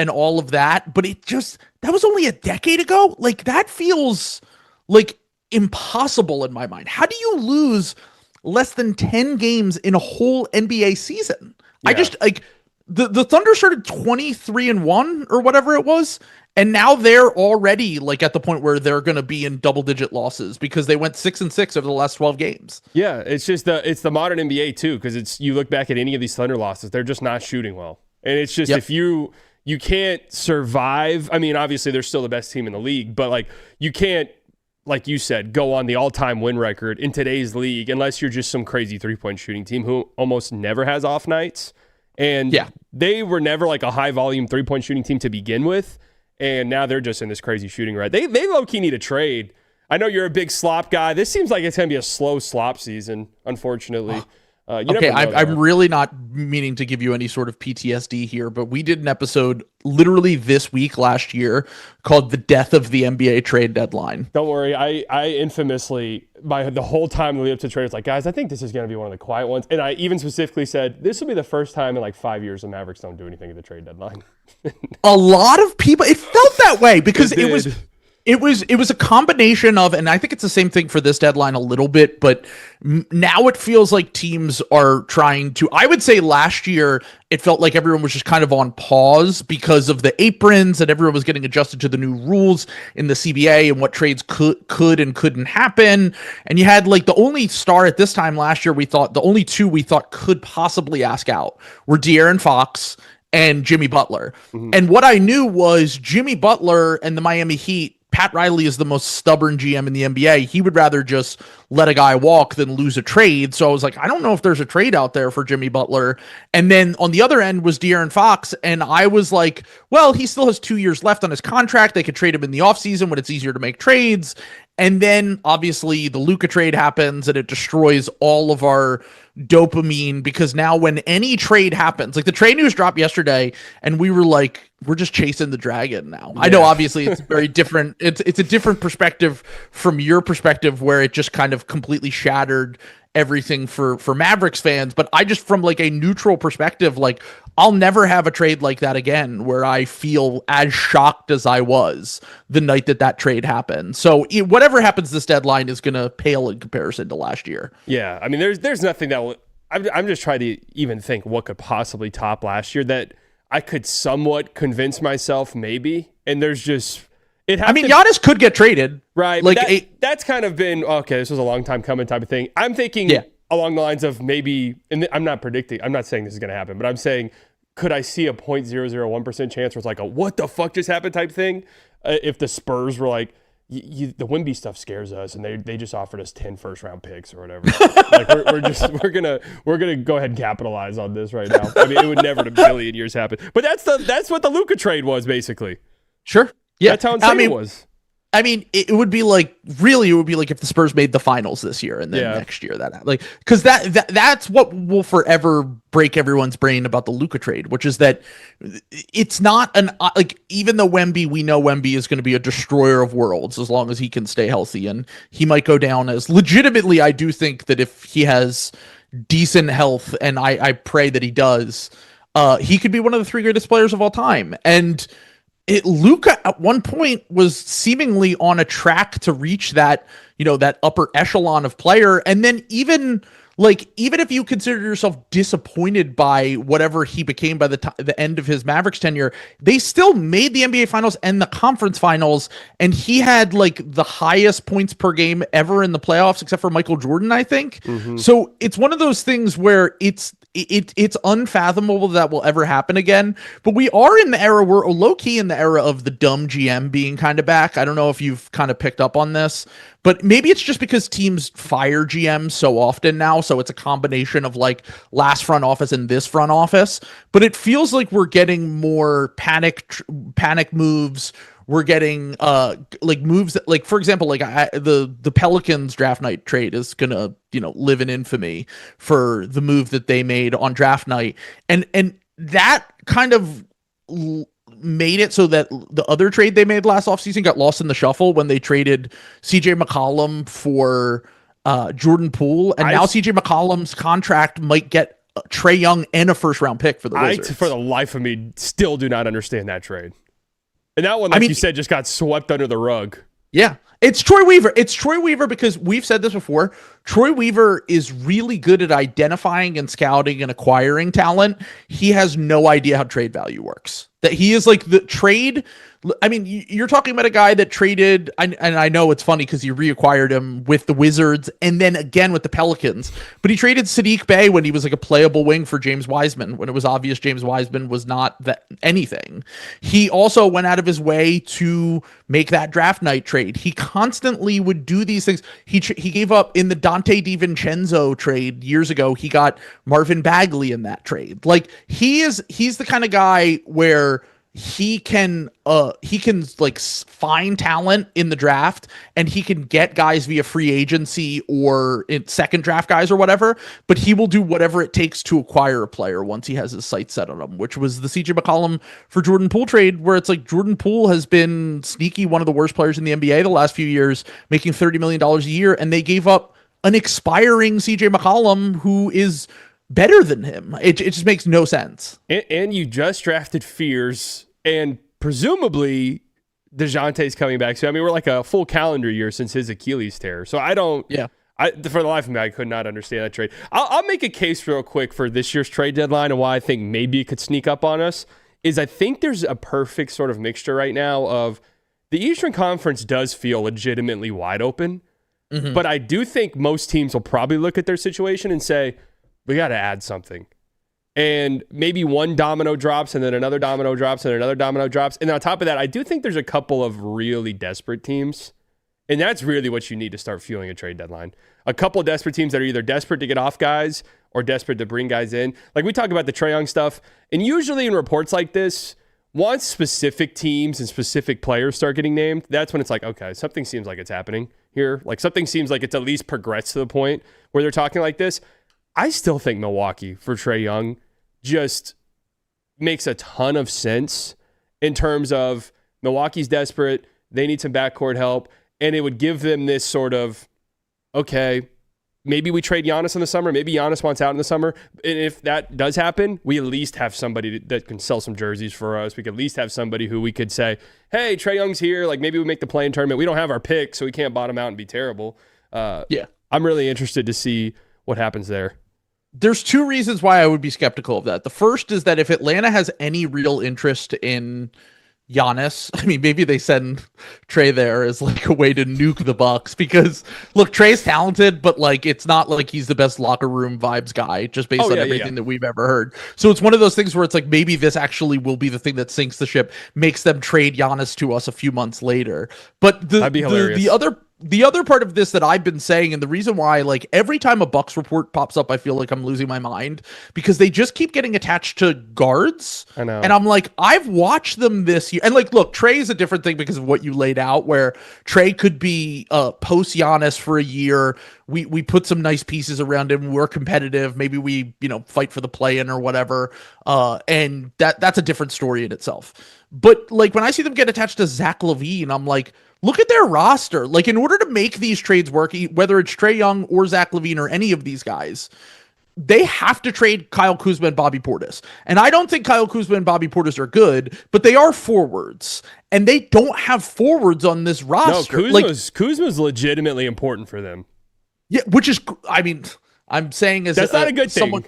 all of that. But that was only a decade ago. Like, that feels like impossible in my mind. How do you lose less than 10 games in a whole NBA season? Yeah. I just like the Thunder started 23-1 or whatever it was. And now they're already like at the point where they're going to be in double-digit losses because they went 6-6 over the last 12 games. Yeah, it's just it's the modern NBA too, because you look back at any of these Thunder losses, they're just not shooting well, and it's just if you can't survive. I mean, obviously they're still the best team in the league, but like you can't, like you said, go on the all-time win record in today's league unless you're just some crazy three-point shooting team who almost never has off nights, and they were never like a high-volume three-point shooting team to begin with. And now they're just in this crazy shooting rut. They low-key need a trade. I know you're a big slop guy. This seems like it's going to be a slow slop season, unfortunately. Okay, I'm really not meaning to give you any sort of PTSD here, but we did an episode literally this week last year called The Death of the NBA Trade Deadline. Don't worry. I infamously, the whole time leading up to trade, it's like, guys, I think this is going to be one of the quiet ones. And I even specifically said, this will be the first time in like 5 years the Mavericks don't do anything at the trade deadline. A lot of people, it felt that way because it was a combination of, and I think it's the same thing for this deadline a little bit, but now it feels like teams are trying to, I would say last year, it felt like everyone was just kind of on pause because of the aprons and everyone was getting adjusted to the new rules in the CBA and what trades could and couldn't happen. And you had like the only star at this time last year, the only two we thought could possibly ask out were De'Aaron Fox and Jimmy Butler. Mm-hmm. And what I knew was Jimmy Butler and the Miami Heat, Pat Riley is the most stubborn GM in the NBA. He would rather just let a guy walk than lose a trade. So I was like, I don't know if there's a trade out there for Jimmy Butler. And then on the other end was De'Aaron Fox. And I was like, well, he still has 2 years left on his contract. They could trade him in the offseason when it's easier to make trades. And then obviously the Luka trade happens and it destroys all of our dopamine, because now when any trade happens, like the trade news dropped yesterday and we were like, we're just chasing the dragon now. Yeah. I know obviously it's very different. It's a different perspective from your perspective where it just kind of completely shattered everything for Mavericks fans, but I just, from like a neutral perspective, like I'll never have a trade like that again where I feel as shocked as I was the night that trade happened. So whatever happens this deadline is going to pale in comparison to last year. Yeah, I mean, there's nothing that I'm just trying to even think what could possibly top last year that I could somewhat convince myself maybe, and there's just Giannis could get traded, right? Like that's kind of been okay. This was a long time coming type of thing. I'm thinking along the lines of maybe, and I'm not predicting. I'm not saying this is going to happen, but I'm saying, could I see a 0.001% chance where it's like a what the fuck just happened type thing? If the Spurs were like, the Wemby stuff scares us, and they just offered us 10 first-round picks or whatever. Like we're gonna go ahead and capitalize on this right now. I mean, it would never in a billion years happen. But that's what the Luka trade was basically. Sure. Yeah, that's how insane it was. I mean, it would be like if the Spurs made the finals this year and then next year because that's what will forever break everyone's brain about the Luka trade, which is that it's not even though we know Wemby is going to be a destroyer of worlds as long as he can stay healthy, and he might go down as legitimately. I do think that if he has decent health, and I pray that he does, he could be one of the 3 greatest players of all time. And Luka at one point was seemingly on a track to reach that upper echelon of player. And then even if you consider yourself disappointed by whatever he became by the end of his Mavericks tenure, they still made the NBA Finals and the conference finals. And he had like the highest points per game ever in the playoffs, except for Michael Jordan, I think. Mm-hmm. So it's one of those things where it's unfathomable that will ever happen again. But we are in the era, we're low-key in the era of the dumb GM being kind of back. I don't know if you've kind of picked up on this, but maybe it's just because teams fire GMs so often now, so it's a combination of like last front office and this front office. But it feels like we're getting more panic moves. We're getting moves that, like, for example, like the Pelicans draft night trade is gonna live in infamy for the move that they made on draft night, and that kind of made it so that the other trade they made last offseason got lost in the shuffle when they traded CJ McCollum for Jordan Poole, and now CJ McCollum's contract might get Trae Young and a first-round pick for the Wizards. I, for the life of me, still do not understand that trade. And that one, you said, just got swept under the rug. Yeah. It's Troy Weaver. It's Troy Weaver because we've said this before. Troy Weaver is really good at identifying and scouting and acquiring talent. He has no idea how trade value works. That he is like the trade. I mean, you're talking about a guy that traded, and I know it's funny because you reacquired him with the Wizards and then again with the Pelicans, but he traded Sadiq Bey when he was like a playable wing for James Wiseman, when it was obvious James Wiseman was not anything. He also went out of his way to make that draft night trade. He constantly would do these things. He gave up in the Dante DiVincenzo trade years ago. He got Marvin Bagley in that trade. Like he's the kind of guy where he can like find talent in the draft, and he can get guys via free agency or in second draft guys or whatever, but he will do whatever it takes to acquire a player once he has his sights set on him, which was the CJ McCollum for Jordan Poole trade, where it's like Jordan Poole has been sneaky one of the worst players in the NBA the last few years, making $30 million a year, and they gave up an expiring CJ McCollum who is better than him. It just makes no sense. And you just drafted Fears, and presumably DeJounte's coming back. So, I mean, we're like a full calendar year since his Achilles tear. So for the life of me, I could not understand that trade. I'll make a case real quick for this year's trade deadline and why I think maybe it could sneak up on us is I think there's a perfect sort of mixture right now of the Eastern Conference does feel legitimately wide open, but I do think most teams will probably look at their situation and say, we got to add something. And maybe one domino drops and then another domino drops and another domino drops. And on top of that, I do think there's a couple of really desperate teams. And that's really what you need to start fueling a trade deadline. A couple of desperate teams that are either desperate to get off guys or desperate to bring guys in. Like we talk about the Trae Young stuff. And usually in reports like this, once specific teams and specific players start getting named, that's when it's like, okay, something seems like it's happening here. Like something seems like it's at least progressed to the point where they're talking like this. I still think Milwaukee for Trae Young just makes a ton of sense in terms of Milwaukee's desperate. They need some backcourt help. And it would give them this sort of, okay, maybe we trade Giannis in the summer. Maybe Giannis wants out in the summer. And if that does happen, we at least have somebody that can sell some jerseys for us. We could at least have somebody who we could say, hey, Trae Young's here. Like, maybe we make the play-in tournament. We don't have our pick, so we can't bottom out and be terrible. Yeah. I'm really interested to see what happens there. There's two reasons why I would be skeptical of that. The first is that if Atlanta has any real interest in Giannis, I mean, maybe they send Trae there as like a way to nuke the Bucks, because look, Trae's talented, but like it's not like he's the best locker room vibes guy just based on everything that we've ever heard. So it's one of those things where it's like maybe this actually will be the thing that sinks the ship, makes them trade Giannis to us a few months later. But That'd be hilarious. The other part of this that I've been saying, and the reason why, like, every time a Bucks report pops up, I feel like I'm losing my mind, because they just keep getting attached to guards. I know. And I'm like, I've watched them this year. And like, look, Trae is a different thing because of what you laid out, where Trae could be post Giannis for a year. We put some nice pieces around him. We're competitive. Maybe we, fight for the play-in or whatever. And that's a different story in itself. But like, when I see them get attached to Zach LaVine, I'm like, look at their roster. Like, in order to make these trades work, whether it's Trae Young or Zach LaVine or any of these guys, they have to trade Kyle Kuzma and Bobby Portis. And I don't think Kyle Kuzma and Bobby Portis are good, but they are forwards. And they don't have forwards on this roster. No, Kuzma's legitimately important for them. Yeah, which is, I mean, I'm saying that's not a good thing.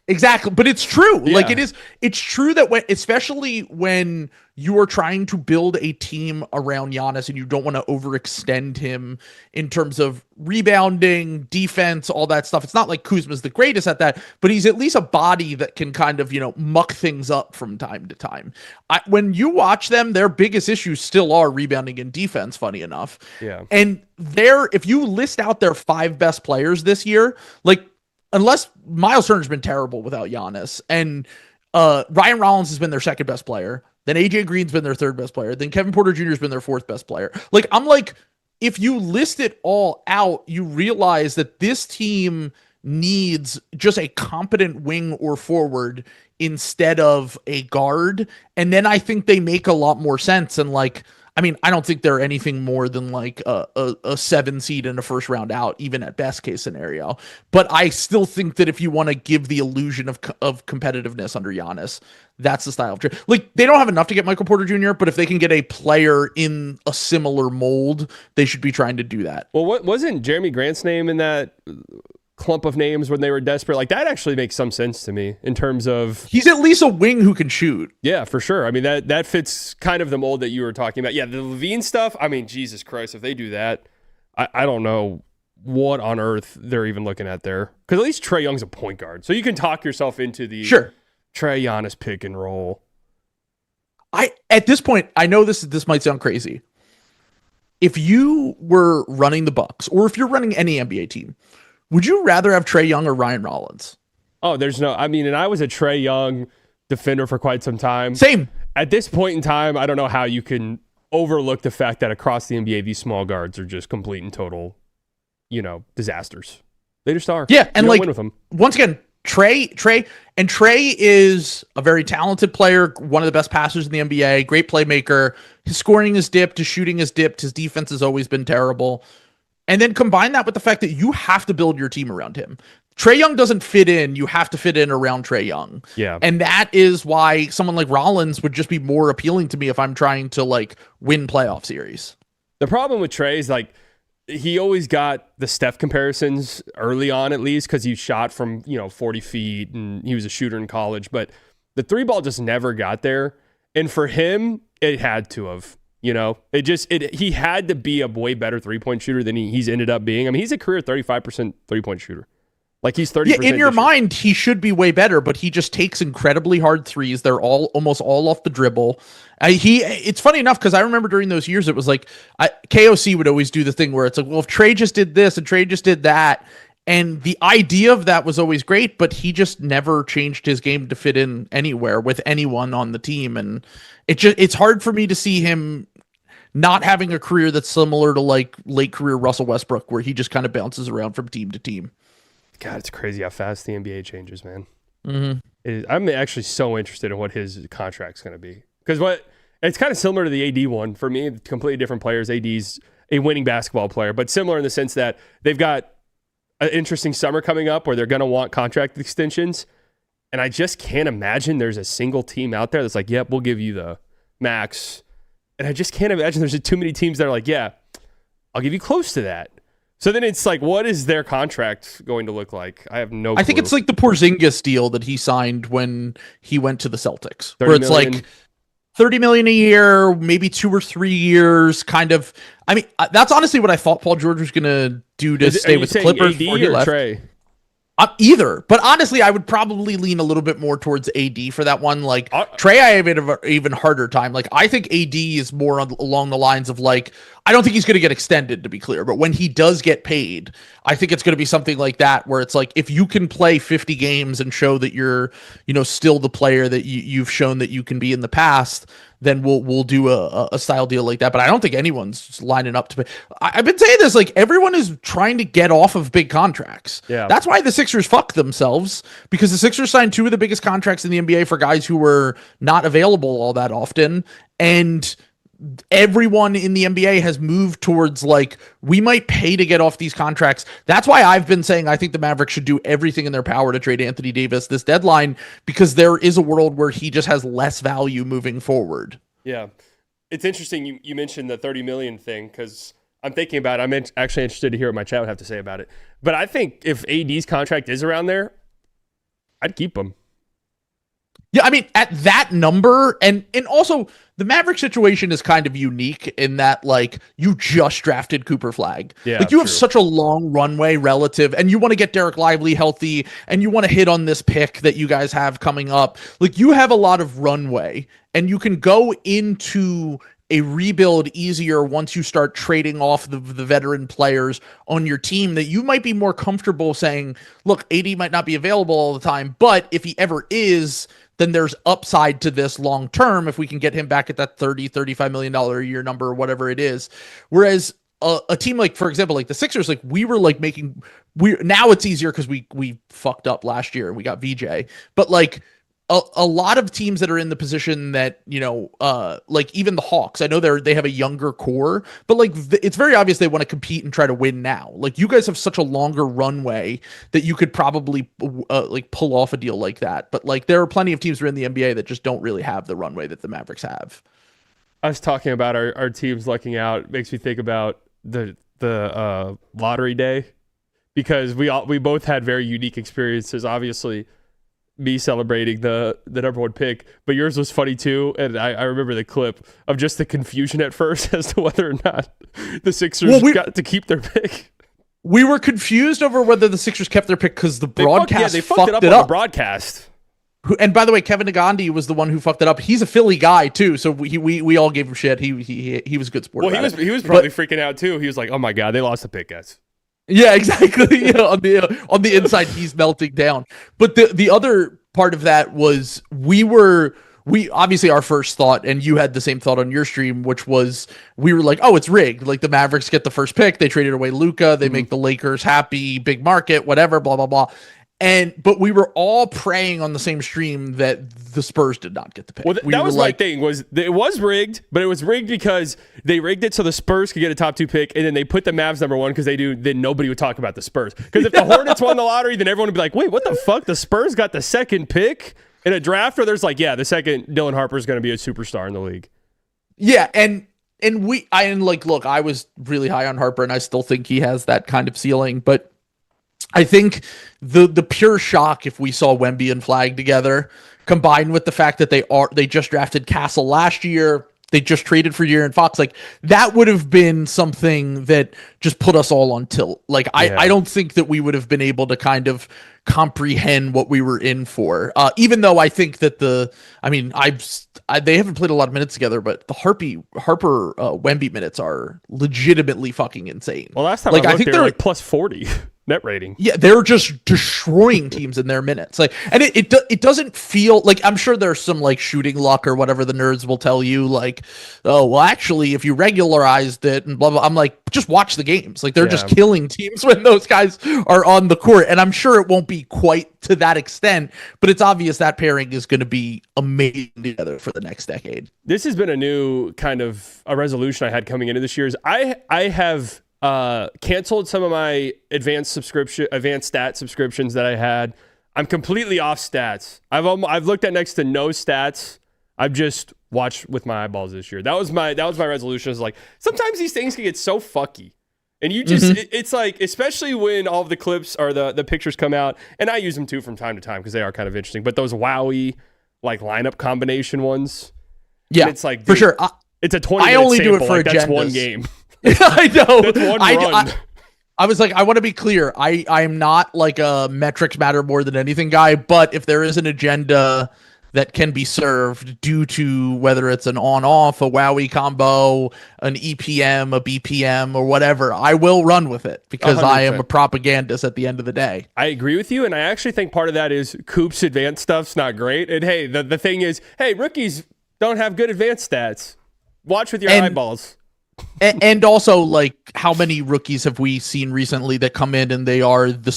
Exactly, but it's true. Yeah. Like, it's true that especially when you are trying to build a team around Giannis and you don't want to overextend him in terms of rebounding, defense, all that stuff. It's not like Kuzma's the greatest at that, but he's at least a body that can kind of, muck things up from time to time. When you watch them, their biggest issues still are rebounding and defense, funny enough. Yeah. And if you list out their 5 best players this year, like, unless Miles Turner's been terrible without Giannis, and Ryan Rollins has been their second best player, then AJ Green's been their third best player, then Kevin Porter Jr. has been their fourth best player. Like, I'm like, if you list it all out, you realize that this team needs just a competent wing or forward instead of a guard. And then I think they make a lot more sense. And like, I mean, I don't think they're anything more than like a 7 seed and a first round out, even at best case scenario. But I still think that if you want to give the illusion of competitiveness under Giannis, that's the style of trade. Like, they don't have enough to get Michael Porter Jr., but if they can get a player in a similar mold, they should be trying to do that. Well, what wasn't Jeremy Grant's name in that clump of names when they were desperate? Like, that actually makes some sense to me in terms of, he's at least a wing who can shoot. Yeah, for sure. I mean, that fits kind of the mold that you were talking about. Yeah, the LaVine stuff, I mean, Jesus Christ, if they do that, I don't know what on earth they're even looking at there. Because at least Trae Young's a point guard, so you can talk yourself into the Trae Giannis pick and roll. At this point, I know this might sound crazy. If you were running the Bucks, or if you're running any NBA team, would you rather have Trae Young or Ryan Rollins? Oh, and I was a Trae Young defender for quite some time. Same. At this point in time, I don't know how you can overlook the fact that across the NBA, these small guards are just complete and total, disasters. They just are. Yeah, and you don't like, win with them. Once again, Trae is a very talented player, one of the best passers in the NBA, great playmaker. His scoring is dipped, his shooting is dipped, his defense has always been terrible. And then combine that with the fact that you have to build your team around him. Trae Young doesn't fit in. You have to fit in around Trae Young. Yeah. And that is why someone like Rollins would just be more appealing to me if I'm trying to like win playoff series. The problem with Trae is like, he always got the Steph comparisons early on, at least, because he shot from 40 feet and he was a shooter in college. But the 3-ball just never got there. And for him, it had to have. He had to be a way better 3-point shooter than he's ended up being. I mean, he's a career 35% 3-point shooter. Like, he's 30%. Yeah, in your mind, he should be way better, but he just takes incredibly hard threes. They're almost all off the dribble. It's funny enough because I remember during those years, it was like KOC would always do the thing where it's like, well, if Trae just did this and Trae just did that, and the idea of that was always great, but he just never changed his game to fit in anywhere with anyone on the team, and it's hard for me to see him not having a career that's similar to like late career Russell Westbrook, where he just kind of bounces around from team to team. God, it's crazy how fast the NBA changes, man. Mm-hmm. I'm actually so interested in what his contract's going to be. Because it's kind of similar to the AD one. For me, completely different players. AD's a winning basketball player, but similar in the sense that they've got an interesting summer coming up where they're going to want contract extensions. And I just can't imagine there's a single team out there that's like, yep, we'll give you the max. And I just can't imagine there's too many teams that are like, yeah, I'll give you close to that. So then it's like, what is their contract going to look like? I have no clue. I think it's like the Porzingis deal that he signed when he went to the Celtics, where it's million. like $30 million a year, maybe 2 or 3 years, kind of. I mean, that's honestly what I thought Paul George was going to do to stay with the Clippers before he left. Trae? Either, but honestly, I would probably lean a little bit more towards AD for that one. Like Trae, I have an even harder time. Like I think AD is more along the lines of like, I don't think he's going to get extended, to be clear, but when he does get paid, I think it's going to be something like that, where it's like, if you can play 50 games and show that you're, still the player that you've shown that you can be in the past, then we'll do a style deal like that. But I don't think anyone's lining up to pay. I've been saying this, like everyone is trying to get off of big contracts. Yeah. That's why the Sixers fuck themselves, because the Sixers signed 2 of the biggest contracts in the NBA for guys who were not available all that often. And everyone in the NBA has moved towards like, we might pay to get off these contracts. That's why I've been saying I think the Mavericks should do everything in their power to trade Anthony Davis this deadline, because there is a world where he just has less value moving forward. Yeah. It's interesting you mentioned the 30 million thing, because I'm thinking about it. I'm actually interested to hear what my chat would have to say about it. But I think if AD's contract is around there, I'd keep him. Yeah, I mean, at that number, and also the Maverick situation is kind of unique in that, like, you just drafted Cooper Flagg. Yeah, like, you have such a long runway relative, and you want to get Derek Lively healthy, and you want to hit on this pick that you guys have coming up. Like, you have a lot of runway, and you can go into a rebuild easier once you start trading off the veteran players on your team, that you might be more comfortable saying, look, AD might not be available all the time, but if he ever is, then there's upside to this long term if we can get him back at that $35 million a year number or whatever it is. Whereas a team like, for example, like the Sixers, like we were like now it's easier because we fucked up last year and we got VJ, but like a lot of teams that are in the position that, like even the Hawks, I know they have a younger core, but like it's very obvious they want to compete and try to win now. Like you guys have such a longer runway that you could probably like pull off a deal like that. But like there are plenty of teams who are in the NBA that just don't really have the runway that the Mavericks have. I was talking about our teams lucking out. It makes me think about the lottery day, because we both had very unique experiences. Obviously, me celebrating the number one pick, but yours was funny too. And I remember the clip of just the confusion at first as to whether or not the Sixers got to keep their pick. We were confused over whether the Sixers kept their pick because the broadcast fucked it up on the broadcast. And by the way, Kevin Nagandi was the one who fucked it up. He's a Philly guy too, so we all gave him shit. He was a good sport. Well, he was probably freaking out too. He was like, "Oh my god, they lost the pick, guys." Yeah, exactly. On the inside, he's melting down. But the other part of that was we obviously our first thought, and you had the same thought on your stream, which was we were like, oh, it's rigged. Like the Mavericks get the first pick, they traded away Luka, they make the Lakers happy, big market, whatever, blah blah blah. But we were all praying on the same stream that the Spurs did not get the pick. Well, that was my thing. It was rigged, but it was rigged because they rigged it so the Spurs could get a top 2 pick, and then they put the Mavs number 1 because then nobody would talk about the Spurs. Because if the Hornets won the lottery, then everyone would be like, wait, what the fuck? The Spurs got the second pick in a draft where there's like, yeah, the second Dylan Harper is going to be a superstar in the league. Yeah, and look, I was really high on Harper, and I still think he has that kind of ceiling, but I think the pure shock if we saw Wemby and Flagg together, combined with the fact that they just drafted Castle last year, they just traded for De'Aaron Fox, like that would have been something that just put us all on tilt. Like I don't think that we would have been able to kind of comprehend what we were in for. Even though I think that they haven't played a lot of minutes together, but the Harper Wemby minutes are legitimately fucking insane. Well, last time I think they're like plus 40 net rating. Yeah, they're just destroying teams in their minutes. Like, and it doesn't feel like, I'm sure there's some like shooting luck or whatever the nerds will tell you, like, oh, well, actually, if you regularized it and blah blah. I'm like, just watch the games. Like they're just killing teams when those guys are on the court, and I'm sure it won't be quite to that extent, but it's obvious that pairing is going to be amazing together for the next decade. This has been a new kind of a resolution I had coming into this year. Is I have Canceled some of my advanced stat subscriptions that I had. I'm completely off stats. I've looked at next to no stats. I've just watched with my eyeballs this year. That was my resolution. Is like sometimes these things can get so fucky. And you just, it's like, especially when all of the clips or the pictures come out, and I use them too from time to time because they are kind of interesting. But those wowie, like lineup combination ones, yeah, it's like, dude, for sure. It's a 20. I only do it for like, agendas. that's one game. I know. That's one run. I was like, I want to be clear. I'm not like a metrics matter more than anything guy, but if there is an agenda that can be served due to whether it's an on-off, a wowie combo, an EPM, a BPM, or whatever, I will run with it because 100%. I am a propagandist at the end of the day. I agree with you, and I actually think part of that is Coop's advanced stuff's not great. And hey, the thing is, hey, rookies don't have good advanced stats. Watch with your eyeballs. And also, like, how many rookies have we seen recently that come in and they are the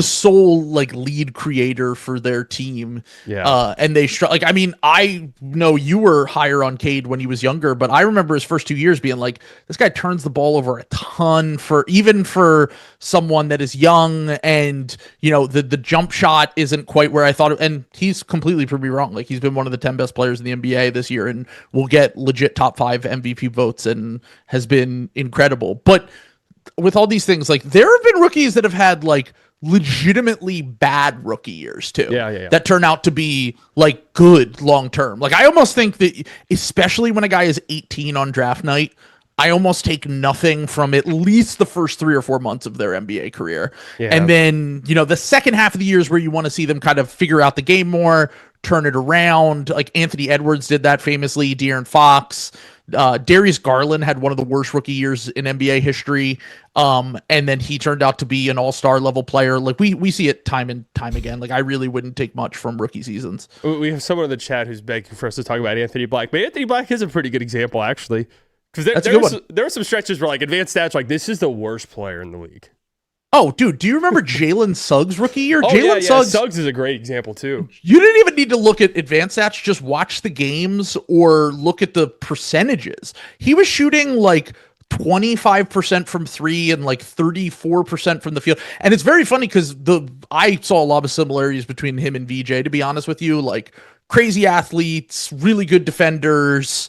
sole like lead creator for their team? Yeah. And they like, I mean, I know you were higher on Cade when he was younger, but I remember his first 2 years being like, this guy turns the ball over a ton even for someone that is young, and you know the jump shot isn't quite where I thought. And he's completely proved me wrong. Like, he's been one of the 10 best players in the NBA this year, and will get legit top 5 MVP votes, and has been incredible. But with all these things, like, there have been rookies that have had like legitimately bad rookie years too. Yeah. That turn out to be like good long term. Like, I almost think that, especially when a guy is 18 on draft night, I almost take nothing from at least the first 3 or 4 months of their NBA career. Yeah. And then, you know, the second half of the years where you want to see them kind of figure out the game more, turn it around. Like Anthony Edwards did that famously, De'Aaron Fox. Darius Garland had one of the worst rookie years in NBA history. And then he turned out to be an all-star level player. Like, we see it time and time again. Like, I really wouldn't take much from rookie seasons. We have someone in the chat who's begging for us to talk about Anthony Black, but Anthony Black is a pretty good example, actually. Because there were some stretches where, like, advanced stats, like, this is the worst player in the league. Oh, dude, do you remember Jalen Suggs' rookie year? Suggs is a great example, too. You didn't even need to look at advanced stats. Just watch the games or look at the percentages. He was shooting, like, 25% from 3 and, like, 34% from the field. And it's very funny because I saw a lot of similarities between him and VJ, to be honest with you. Like, crazy athletes, really good defenders,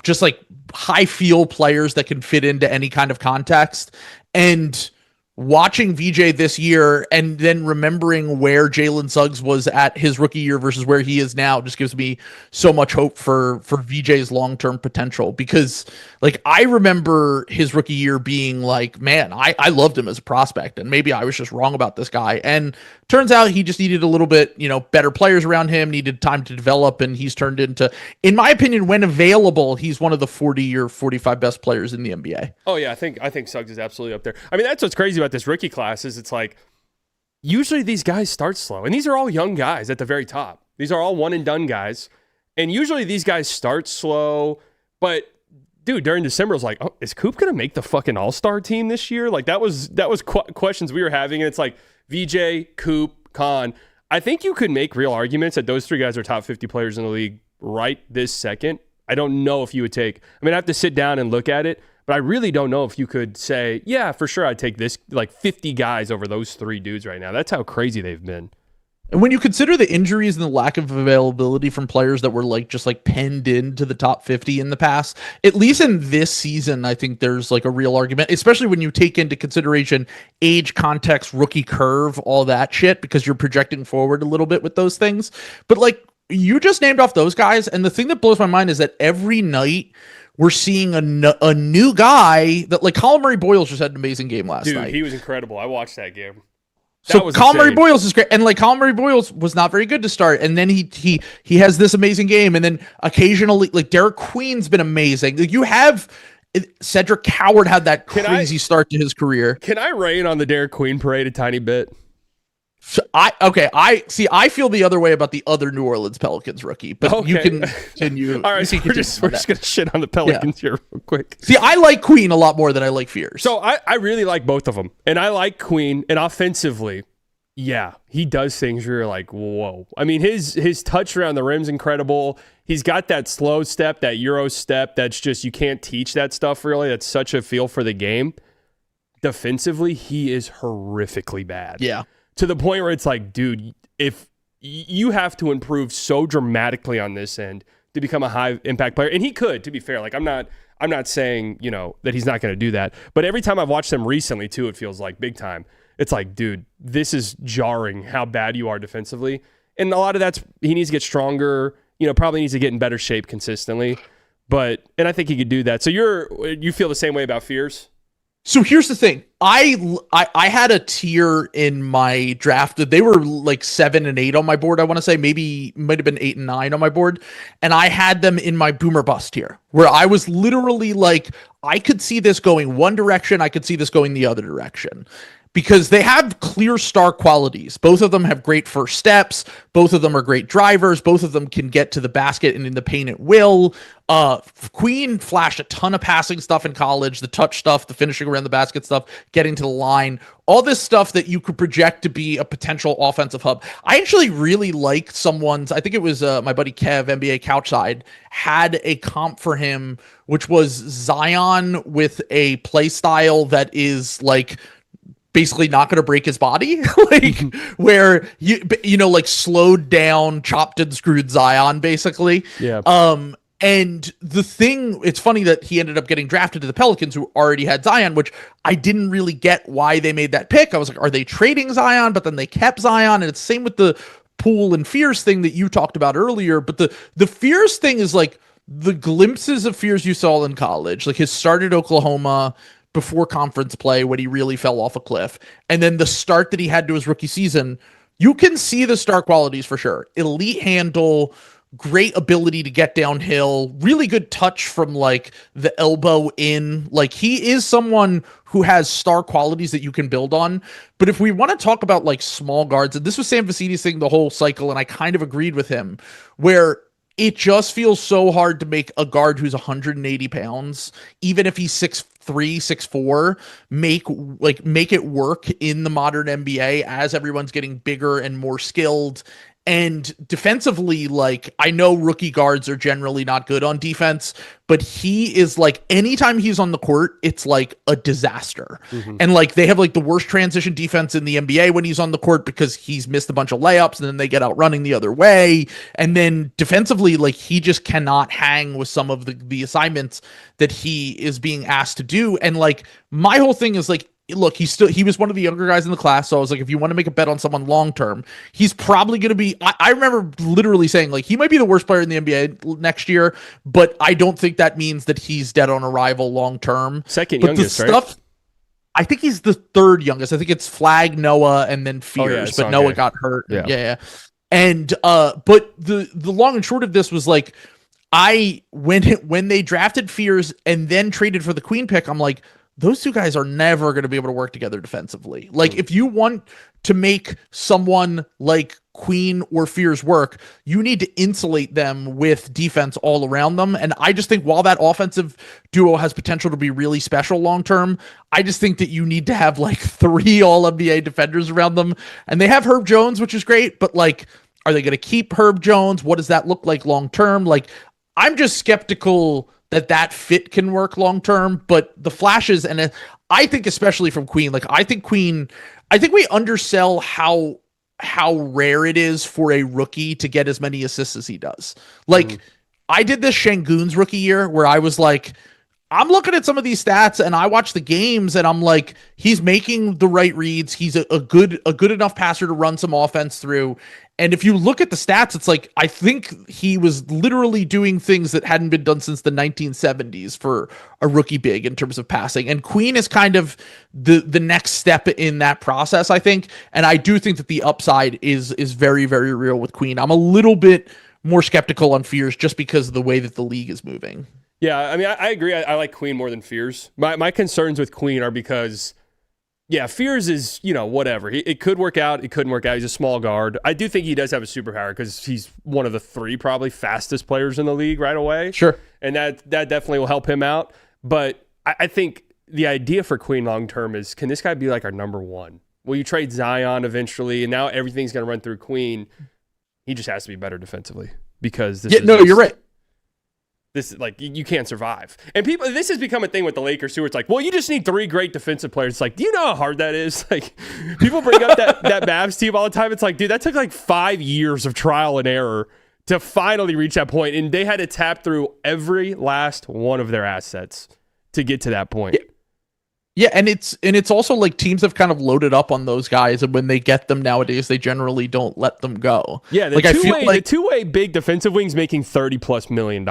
just, like, high-feel players that can fit into any kind of context. And watching VJ this year and then remembering where Jalen Suggs was at his rookie year versus where he is now just gives me so much hope for VJ's long-term potential, because like, I remember his rookie year being like, man, I loved him as a prospect, and maybe I was just wrong about this guy. And turns out he just needed a little bit, you know, better players around him, needed time to develop, and he's turned into, in my opinion, when available, he's one of the 40 or 45 best players in the NBA. Oh yeah, I think Suggs is absolutely up there. I mean, that's what's crazy about this rookie class is it's like, usually these guys start slow, and these are all young guys at the very top. These are all one and done guys, and usually these guys start slow. But dude, during December, I was like, oh, is Coop gonna make the fucking All-Star team this year? Like, that was questions we were having, and it's like VJ, Coop, Khan. I think you could make real arguments that those 3 guys are top 50 players in the league right this second. I don't know if you would take, I mean, I have to sit down and look at it, but I really don't know if you could say, yeah, for sure, I'd take this, like 50 guys over those 3 dudes right now. That's how crazy they've been. And when you consider the injuries and the lack of availability from players that were like just like penned into the top 50 in the past, at least in this season, I think there's like a real argument, especially when you take into consideration age, context, rookie curve, all that shit, because you're projecting forward a little bit with those things. But like, you just named off those guys, and the thing that blows my mind is that every night we're seeing a new guy that, like, Colin Murray Boyles just had an amazing game last night. Dude, he was incredible. I watched that game. So Colin Murray Boyles is great, and like Colin Murray Boyles was not very good to start, and then he has this amazing game, and then occasionally like Derek Queen's been amazing. Like, you have Cedric Howard had that crazy start to his career. Can I rain on the Derek Queen parade a tiny bit? So I feel the other way about the other New Orleans Pelicans rookie, but okay. You can continue. All right, so we're just gonna shit on the Pelicans here real quick. See, I like Queen a lot more than I like Fears. So I really like both of them, and I like Queen. And offensively, yeah, he does things where you're like, whoa. I mean, his touch around the rim's incredible. He's got that slow step, that Euro step. That's just, you can't teach that stuff really. That's such a feel for the game. defensively, he is horrifically bad. Yeah. To the point where it's like, dude, if you have to improve so dramatically on this end to become a high impact player, and he could, to be fair, like I'm not saying, that he's not going to do that, but every time I've watched him recently too, it feels like big time. It's like, dude, this is jarring how bad you are defensively. And a lot of that's, he needs to get stronger, probably needs to get in better shape consistently. And I think he could do that. So you feel the same way about Fears? So here's the thing. I had a tier in my draft that they were like 7 and 8 on my board. I want to say maybe might have been 8 and 9 on my board. And I had them in my boomer bust tier where I was literally like, I could see this going one direction. I could see this going the other direction. Because they have clear star qualities. Both of them have great first steps. Both of them are great drivers. Both of them can get to the basket and in the paint at will. Queen flashed a ton of passing stuff in college, the touch stuff, the finishing around the basket stuff, getting to the line, all this stuff that you could project to be a potential offensive hub. I actually really like I think it was my buddy Kev, NBA Couchside, had a comp for him, which was Zion with a play style that is like basically not going to break his body, where like slowed down, chopped and screwed Zion, basically. Yeah. And the thing, it's funny that he ended up getting drafted to the Pelicans, who already had Zion, which I didn't really get why they made that pick. I was like, are they trading Zion? But then they kept Zion, and it's the same with the Poole and Fears thing that you talked about earlier. But the Fears thing is like the glimpses of Fears you saw in college, like his start at Oklahoma before conference play when he really fell off a cliff, and then the start that he had to his rookie season, you can see the star qualities for sure. Elite handle, great ability to get downhill, really good touch from like the elbow in. Like he is someone who has star qualities that you can build on. But if we want to talk about like small guards, and this was Sam Vicidi's thing the whole cycle, and I kind of agreed with him, where it just feels so hard to make a guard who's 180 pounds, even if he's 6'3", 6'4", make it work in the modern NBA as everyone's getting bigger and more skilled. And defensively, like, I know rookie guards are generally not good on defense, but he is like, anytime he's on the court, it's like a disaster. Mm-hmm. And like, they have like the worst transition defense in the NBA when he's on the court because he's missed a bunch of layups and then they get out running the other way. And then defensively, like, he just cannot hang with some of the assignments that he is being asked to do. And like, my whole thing is like, look, he was one of the younger guys in the class. So I was like, if you want to make a bet on someone long-term, he's probably going to be, I remember literally saying like, he might be the worst player in the NBA next year, but I don't think that means that he's dead on arrival long-term. Second youngest, right? I think he's the third youngest. I think it's Flagg, Noah, and then Fears, but Noah got hurt. Yeah. And, but the long and short of this was like, when they drafted Fears and then traded for the Queen pick, I'm like, those two guys are never going to be able to work together defensively. Like, if you want to make someone like Queen or Fears work, you need to insulate them with defense all around them. And I just think while that offensive duo has potential to be really special long-term, I just think that you need to have like 3 All-NBA defenders around them. And they have Herb Jones, which is great, but like, are they going to keep Herb Jones? What does that look like long-term? Like, I'm just skeptical that fit can work long term, but the flashes, and I think especially from Queen, like I think we undersell how rare it is for a rookie to get as many assists as he does. Like, I did this Şengün's rookie year where I was like, I'm looking at some of these stats and I watch the games and I'm like, he's making the right reads. He's a good enough passer to run some offense through. And if you look at the stats, it's like, I think he was literally doing things that hadn't been done since the 1970s for a rookie big in terms of passing. And Queen is kind of the next step in that process, I think. And I do think that the upside is very, very real with Queen. I'm a little bit more skeptical on Fears just because of the way that the league is moving. Yeah, I mean, I agree. I like Queen more than Fears. My concerns with Queen are because, yeah, Fears is, whatever. It could work out. It couldn't work out. He's a small guard. I do think he does have a superpower because he's one of the 3 probably fastest players in the league right away. Sure. And that definitely will help him out. But I think the idea for Queen long-term is, can this guy be like our number 1? Will you trade Zion eventually? And now everything's going to run through Queen. He just has to be better defensively because this you're right. This is like you can't survive. And this has become a thing with the Lakers too. Where it's like, well, you just need 3 great defensive players. It's like, do you know how hard that is? Like, people bring up that Mavs team all the time. It's like, dude, that took like 5 years of trial and error to finally reach that point, and they had to tap through every last one of their assets to get to that point. Yeah, and it's also like teams have kind of loaded up on those guys, and when they get them nowadays, they generally don't let them go. Yeah, the two-way big defensive wings making $30+ million.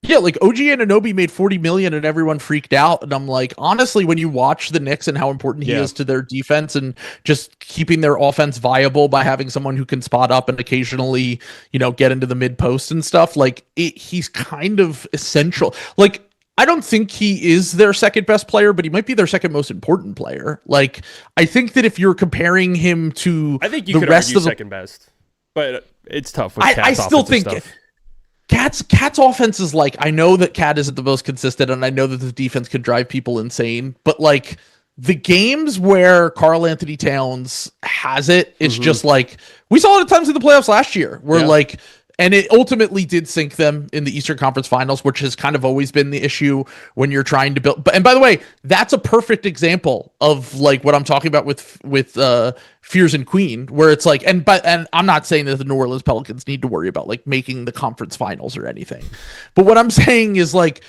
Yeah, like OG Anunoby made $40 million and everyone freaked out. And I'm like, honestly, when you watch the Knicks and how important he is to their defense and just keeping their offense viable by having someone who can spot up and occasionally, get into the mid post and stuff, like he's kind of essential. Like, I don't think he is their second best player, but he might be their second most important player. Like, I think that if you're comparing him to I think you could argue second best, but it's tough with Cat's I still think stuff. Cat's offense is like, I know that Cat isn't the most consistent, and I know that the defense could drive people insane, but like the games where Karl Anthony Towns has it, it's just like we saw it at times in the playoffs last year, where like, and it ultimately did sink them in the Eastern Conference Finals, which has kind of always been the issue when you're trying to build. And by the way, that's a perfect example of like what I'm talking about with Fears and Queen, where it's like, and I'm not saying that the New Orleans Pelicans need to worry about like making the conference finals or anything, but what I'm saying is like,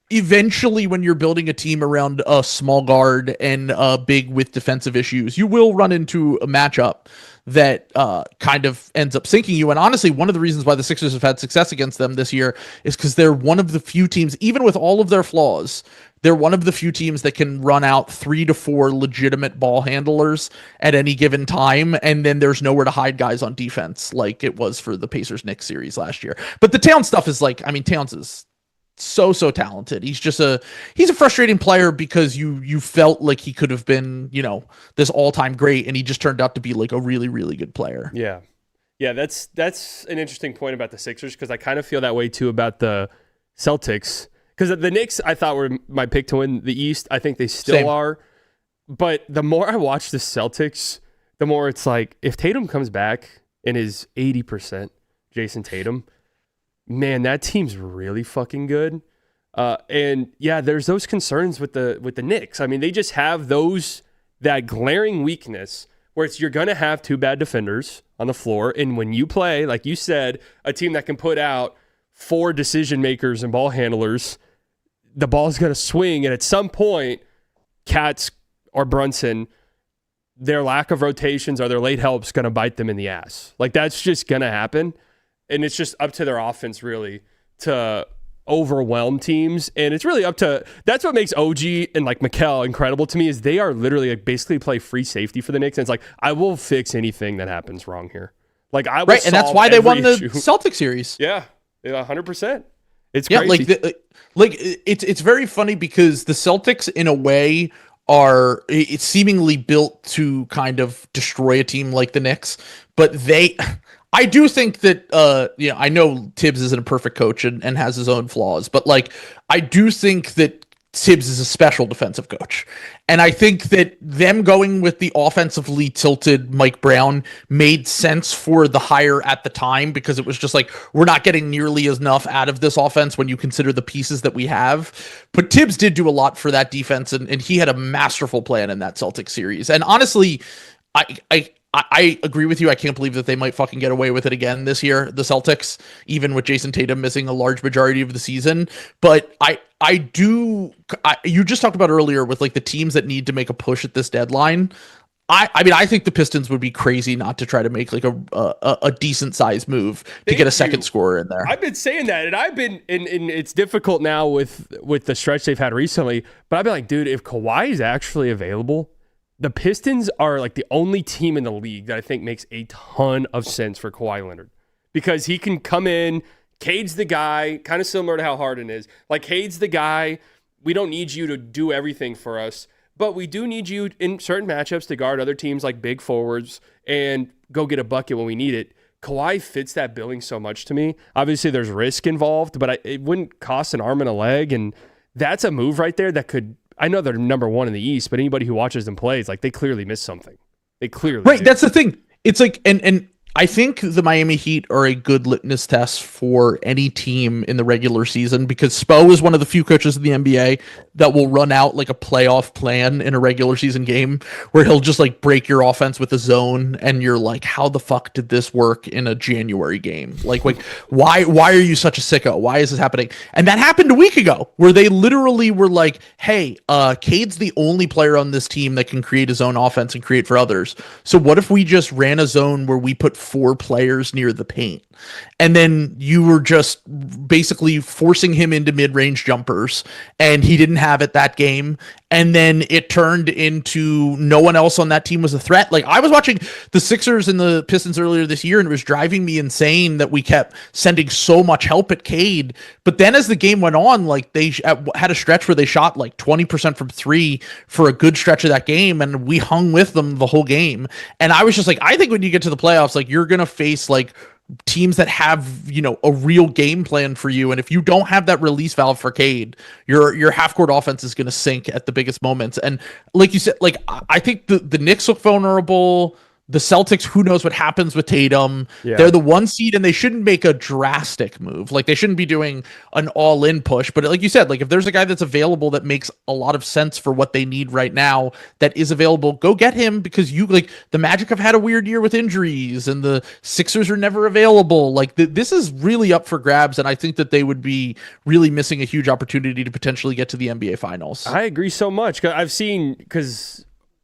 eventually when you're building a team around a small guard and big with defensive issues, you will run into a matchup that kind of ends up sinking you. And honestly, one of the reasons why the Sixers have had success against them this year is because they're one of the few teams, even with all of their flaws, they're one of the few teams that can run out 3 to 4 legitimate ball handlers at any given time, and then there's nowhere to hide guys on defense like it was for the Pacers-Knicks series last year. But the Towns stuff is like, I mean, Towns is so talented. He's a frustrating player because you felt like he could have been, this all-time great, and he just turned out to be like a really, really good player. Yeah. That's an interesting point about the Sixers, because I kind of feel that way too about the Celtics, because the Knicks I thought were my pick to win the East. I think they still are, but the more I watch the Celtics, the more it's like, if Tatum comes back and is 80% Jason Tatum, man, that team's really fucking good. And yeah, there's those concerns with the Knicks. I mean, they just have that glaring weakness where you're going to have 2 bad defenders on the floor. And when you play, like you said, a team that can put out 4 decision makers and ball handlers, the ball's going to swing. And at some point, Cats or Brunson, their lack of rotations or their late help's going to bite them in the ass. Like, that's just going to happen. And it's just up to their offense, really, to overwhelm teams. And it's really that's what makes OG and like Mikal incredible to me, is they are literally like basically play free safety for the Knicks. And it's like, I will fix anything that happens wrong here. Like, I will right, and that's why they won the Celtics series. Yeah, 100%. It's crazy. It's very funny because the Celtics, in a way, are it's seemingly built to kind of destroy a team like the Knicks, but I do think that, I know Tibbs isn't a perfect coach and has his own flaws, but like, I do think that Tibbs is a special defensive coach. And I think that them going with the offensively tilted Mike Brown made sense for the hire at the time, because it was just like, we're not getting nearly enough out of this offense when you consider the pieces that we have. But Tibbs did do a lot for that defense, and he had a masterful plan in that Celtics series. And honestly, I agree with you. I can't believe that they might fucking get away with it again this year, the Celtics, even with Jason Tatum missing a large majority of the season. But you just talked about earlier with like the teams that need to make a push at this deadline. I mean, I think the Pistons would be crazy not to try to make like a decent size move to get a second scorer in there. I've been saying that, and it's difficult now with the stretch they've had recently, but I've been like, dude, if Kawhi is actually available, the Pistons are like the only team in the league that I think makes a ton of sense for Kawhi Leonard, because he can come in, Cade's the guy, kind of similar to how Harden is. Like, Cade's the guy. We don't need you to do everything for us, but we do need you in certain matchups to guard other teams like big forwards and go get a bucket when we need it. Kawhi fits that billing so much to me. Obviously, there's risk involved, but it wouldn't cost an arm and a leg, and that's a move right there that could. I know they're number 1 in the East, but anybody who watches them play is like, they clearly missed something. They clearly right. do. That's the thing. It's like, and I think the Miami Heat are a good litmus test for any team in the regular season because Spo is one of the few coaches in the NBA that will run out like a playoff plan in a regular season game where he'll just like break your offense with a zone and you're like, how the fuck did this work in a January game? Like why are you such a sicko? Why is this happening? And that happened a week ago where they literally were like, hey, Cade's the only player on this team that can create his own offense and create for others. So what if we just ran a zone where we put 4 players near the paint? And then you were just basically forcing him into mid-range jumpers, and he didn't have it that game. And then it turned into no one else on that team was a threat. Like, I was watching the Sixers and the Pistons earlier this year, and it was driving me insane that we kept sending so much help at Cade. But then as the game went on, like, they had a stretch where they shot like 20% from 3 for a good stretch of that game, and we hung with them the whole game. And I was just like, I think when you get to the playoffs, like, you're going to face like teams that have, you know, a real game plan for you. And if you don't have that release valve for Cade, your half court offense is going to sink at the biggest moments. And like you said, like, I think the Knicks look vulnerable. The Celtics, who knows what happens with Tatum. Yeah. They're the 1 seed and they shouldn't make a drastic move. Like, they shouldn't be doing an all-in push. But like you said, like, if there's a guy that's available that makes a lot of sense for what they need right now that is available, go get him, because you, like, the Magic have had a weird year with injuries and the Sixers are never available. Like, this is really up for grabs, and I think that they would be really missing a huge opportunity to potentially get to the NBA Finals. I agree so much. I've seen, because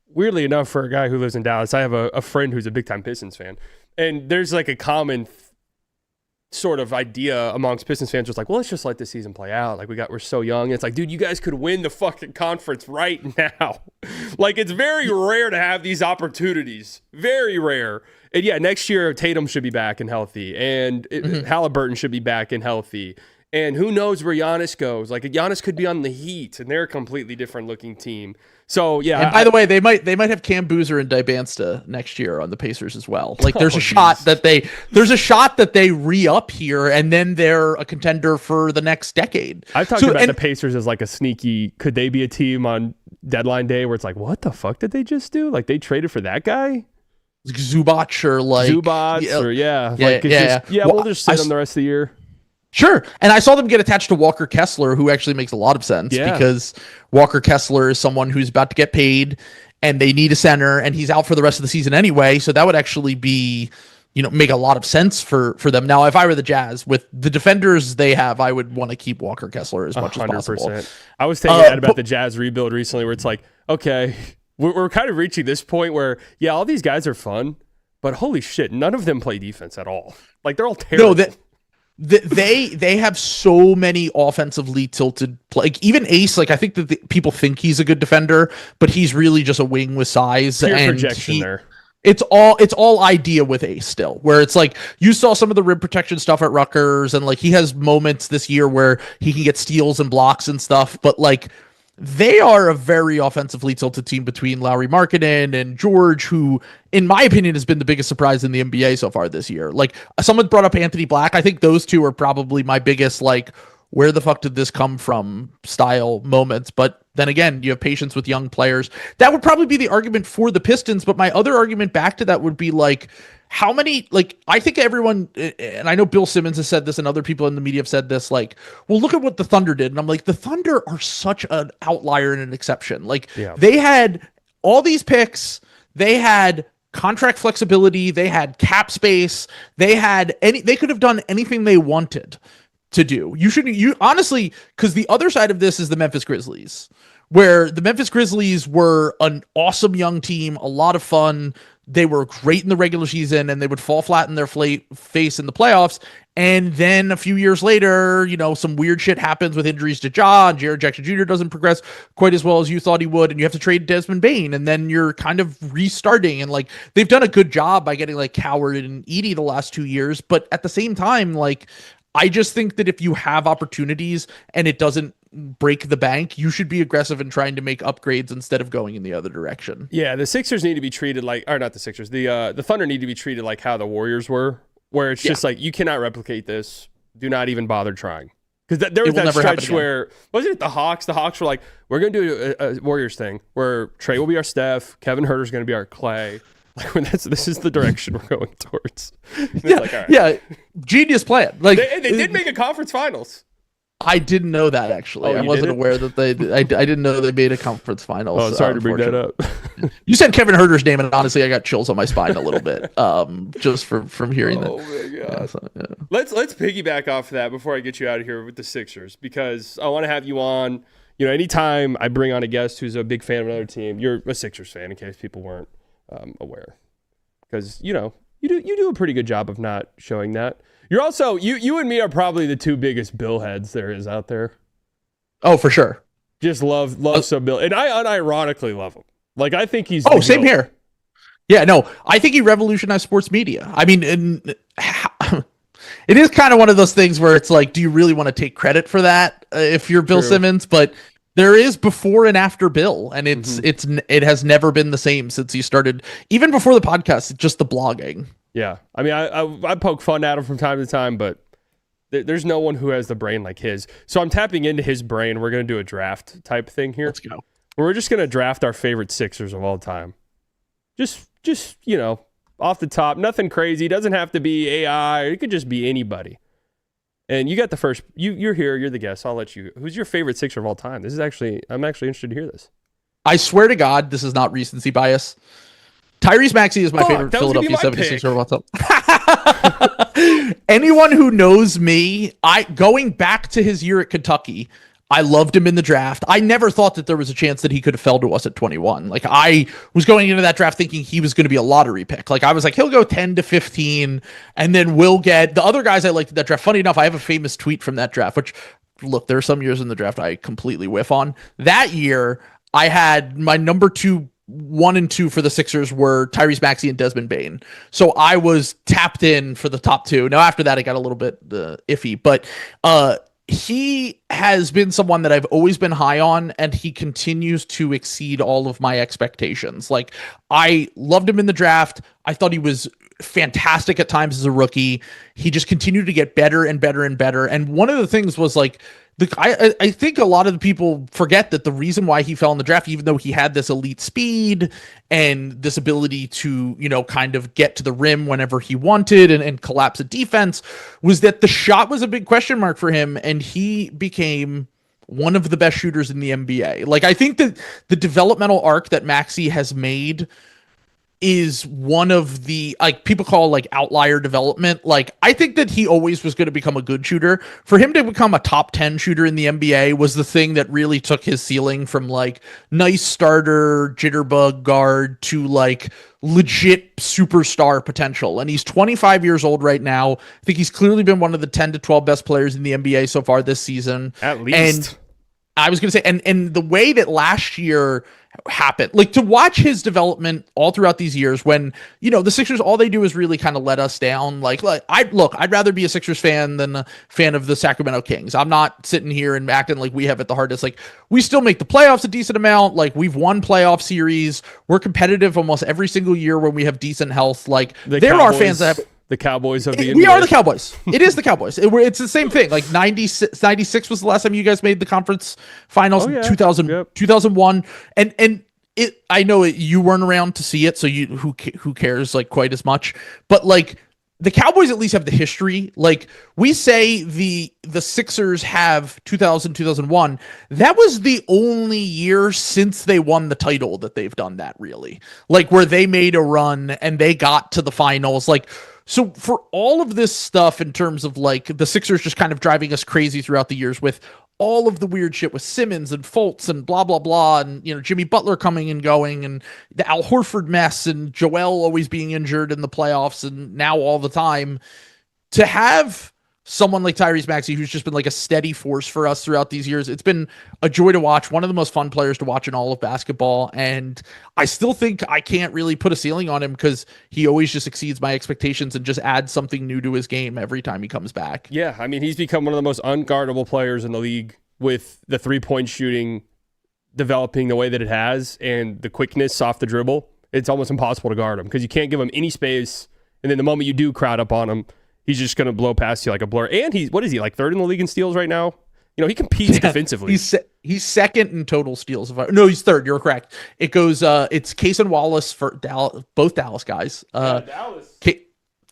weirdly enough, for a guy who lives in Dallas, I have a friend who's a big-time Pistons fan. And there's like a common sort of idea amongst Pistons fans, just like, well, let's just let this season play out. Like, we're so young. And it's like, dude, you guys could win the fucking conference right now. Like, it's very rare to have these opportunities. Very rare. And yeah, next year, Tatum should be back and healthy. And Halliburton should be back and healthy. And who knows where Giannis goes? Like, Giannis could be on the Heat, and they're a completely different looking team. So yeah. And by the way, they might have Cam Boozer and Dybansta next year on the Pacers as well. Like, there's a shot that they re-up here, and then they're a contender for the next decade. I've talked about the Pacers as like a sneaky. Could they be a team on deadline day where it's like, what the fuck did they just do? Like, they traded for that guy, Zubac, or like Zubac, We'll just sit on the rest of the year. Sure. And I saw them get attached to Walker Kessler, who actually makes a lot of sense because Walker Kessler is someone who's about to get paid and they need a center, and he's out for the rest of the season anyway. So that would actually be, you know, make a lot of sense for them. Now, if I were the Jazz, with the defenders they have, I would want to keep Walker Kessler as much 100%. As possible. I was thinking that about the Jazz rebuild recently, where it's like, okay, we're kind of reaching this point where, yeah, all these guys are fun, but holy shit, none of them play defense at all. Like, they're all terrible. No, they have so many offensively tilted like even Ace, like, I think that people think he's a good defender, but he's really just a wing with size. Pure and projection there. It's all idea with Ace still, where it's like you saw some of the rim protection stuff at Rutgers, and like he has moments this year where he can get steals and blocks and stuff, but like they are a very offensively tilted team between Lauri Markkanen and George, who, in my opinion, has been the biggest surprise in the NBA so far this year. Like, someone brought up Anthony Black. I think those two are probably my biggest, like, where the fuck did this come from style moments. But then again, you have patience with young players. That would probably be the argument for the Pistons. But my other argument back to that would be like, how many, like, I think everyone, and I know Bill Simmons has said this and other people in the media have said this, like, well, look at what the Thunder did. And I'm like, the Thunder are such an outlier and an exception. Like, they had all these picks, they had contract flexibility, they had cap space, they could have done anything they wanted to do. You honestly, because the other side of this is the Memphis Grizzlies, where the Memphis Grizzlies were an awesome young team, a lot of fun. They were great in the regular season, and they would fall flat in their face in the playoffs. And then a few years later, you know, some weird shit happens with injuries to Ja, and Jaren Jackson Jr. doesn't progress quite as well as you thought he would, and you have to trade Desmond Bane, and then you're kind of restarting. And like, they've done a good job by getting like Coward and Edey the last 2 years, but at the same time, like, I just think that if you have opportunities and it doesn't break the bank, you should be aggressive in trying to make upgrades instead of going in the other direction. Yeah, the Sixers need to be treated like, or not the Sixers, the Thunder need to be treated like how the Warriors were, where it's just like, you cannot replicate this. Do not even bother trying. Because there was that stretch where, wasn't it the Hawks? The Hawks were like, we're going to do a Warriors thing where Trae will be our Steph, Kevin Huerter's going to be our Clay. Like when this is the direction we're going towards. Yeah, like, all right. yeah, genius plan. Like they did make a conference finals. I didn't know that actually. I wasn't aware that I didn't know they made a conference finals. Oh, sorry to bring that up. You said Kevin Huerter's name, and honestly, I got chills on my spine a little bit, just from hearing that. Oh my god! Yeah, so, yeah. Let's piggyback off of that before I get you out of here with the Sixers, because I want to have you on. Anytime I bring on a guest who's a big fan of another team, you're a Sixers fan, in case people weren't aware, because you do a pretty good job of not showing that. You're also you and me are probably the two biggest Bill heads there is out there. Oh, for sure. Just love some Bill, and I unironically love him. Like I think he's same here. Yeah, no, I think he revolutionized sports media. I mean, it is kind of one of those things where it's like, do you really want to take credit for that if you're Bill Simmons? But there is before and after Bill, and it has never been the same since he started. Even before the podcast, just the blogging. Yeah, I mean, I poke fun at him from time to time, but there's no one who has the brain like his. So I'm tapping into his brain. We're going to do a draft type thing here. Let's go. We're just going to draft our favorite Sixers of all time. Just off the top, nothing crazy. It doesn't have to be AI. It could just be anybody. And you got the first. You're here. You're the guest. I'll let you. Who's your favorite Sixer of all time? I'm actually interested to hear this. I swear to God, this is not recency bias. Tyrese Maxey is my favorite Philadelphia 76er of all time. Anyone who knows me, going back to his year at Kentucky, I loved him in the draft. I never thought that there was a chance that he could have fell to us at 21. Like I was going into that draft thinking he was going to be a lottery pick. Like I was like, he'll go 10 to 15 and then we'll get the other guys I liked in that draft. Funny enough, I have a famous tweet from that draft, which look, there are some years in the draft I completely whiff on. That year I had my number 1 and 2 for the Sixers were Tyrese Maxey and Desmond Bane. So I was tapped in for the top 2. Now after that, it got a little bit iffy, but he has been someone that I've always been high on, and he continues to exceed all of my expectations. Like I loved him in the draft. I thought he was fantastic at times as a rookie. He just continued to get better and better and better. And one of the things was like, I think a lot of the people forget that the reason why he fell in the draft, even though he had this elite speed and this ability to, kind of get to the rim whenever he wanted and collapse a defense, was that the shot was a big question mark for him, and he became one of the best shooters in the NBA. Like, I think that the developmental arc that Maxey has made is one of the, like, people call like outlier development. Like, I think that he always was going to become a good shooter. For him to become a top 10 shooter in the NBA was the thing that really took his ceiling from like nice starter jitterbug guard to like legit superstar potential. And he's 25 years old right now. I think he's clearly been one of the 10 to 12 best players in the NBA so far this season. At least. And I was going to say, and the way that last year happened, like to watch his development all throughout these years when, the Sixers, all they do is really kind of let us down. I'd rather be a Sixers fan than a fan of the Sacramento Kings. I'm not sitting here and acting like we have it the hardest. Like we still make the playoffs a decent amount. Like we've won playoff series. We're competitive almost every single year when we have decent health. Like there are fans that have, the Cowboys of the NBA. We are the Cowboys. It is the Cowboys. It's the same thing. Like 96 was the last time you guys made the conference finals. Oh, yeah. 2001. And I know you weren't around to see it, so who cares like quite as much. But like the Cowboys at least have the history. Like we say the Sixers have 2001. That was the only year since they won the title that they've done that, really. Like where they made a run and they got to the finals. Like, so for all of this stuff in terms of like the Sixers just kind of driving us crazy throughout the years with all of the weird shit with Simmons and Fultz and blah, blah, blah. And, Jimmy Butler coming and going and the Al Horford mess and Joel always being injured in the playoffs and now all the time, to have someone like Tyrese Maxey, who's just been like a steady force for us throughout these years. It's been a joy to watch, one of the most fun players to watch in all of basketball. And I still think I can't really put a ceiling on him because he always just exceeds my expectations and just adds something new to his game every time he comes back. Yeah, I mean, he's become one of the most unguardable players in the league with the three-point shooting developing the way that it has and the quickness off the dribble. It's almost impossible to guard him because you can't give him any space. And then the moment you do crowd up on him, he's just going to blow past you like a blur. And what is he, like third in the league in steals right now? He competes defensively. He's second in total steals. No, he's third. You're correct. It goes. It's Case and Wallace for Dallas, both Dallas guys. Dallas.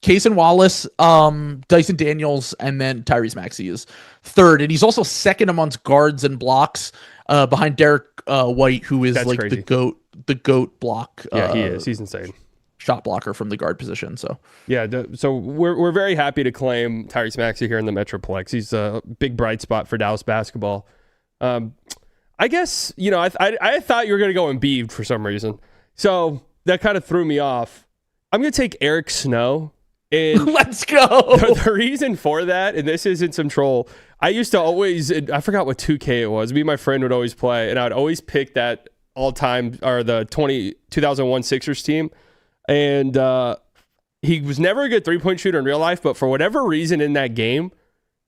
Case and Wallace, Dyson Daniels, and then Tyrese Maxey is third, and he's also second amongst guards and blocks, behind Derek White, who is That's like crazy. the goat block. Yeah, he is. He's insane. Shot blocker from the guard position. So yeah, so we're very happy to claim Tyrese Maxey here in the Metroplex. He's a big bright spot for Dallas basketball. I guess, I thought you were going to go Embiid for some reason. So that kind of threw me off. I'm going to take Eric Snow. And let's go. The reason for that, and this isn't some troll, I used to always, I forgot what 2K it was. Me and my friend would always play, and I'd always pick that all-time, or the 2001 Sixers team. And he was never a good three-point shooter in real life, but for whatever reason in that game,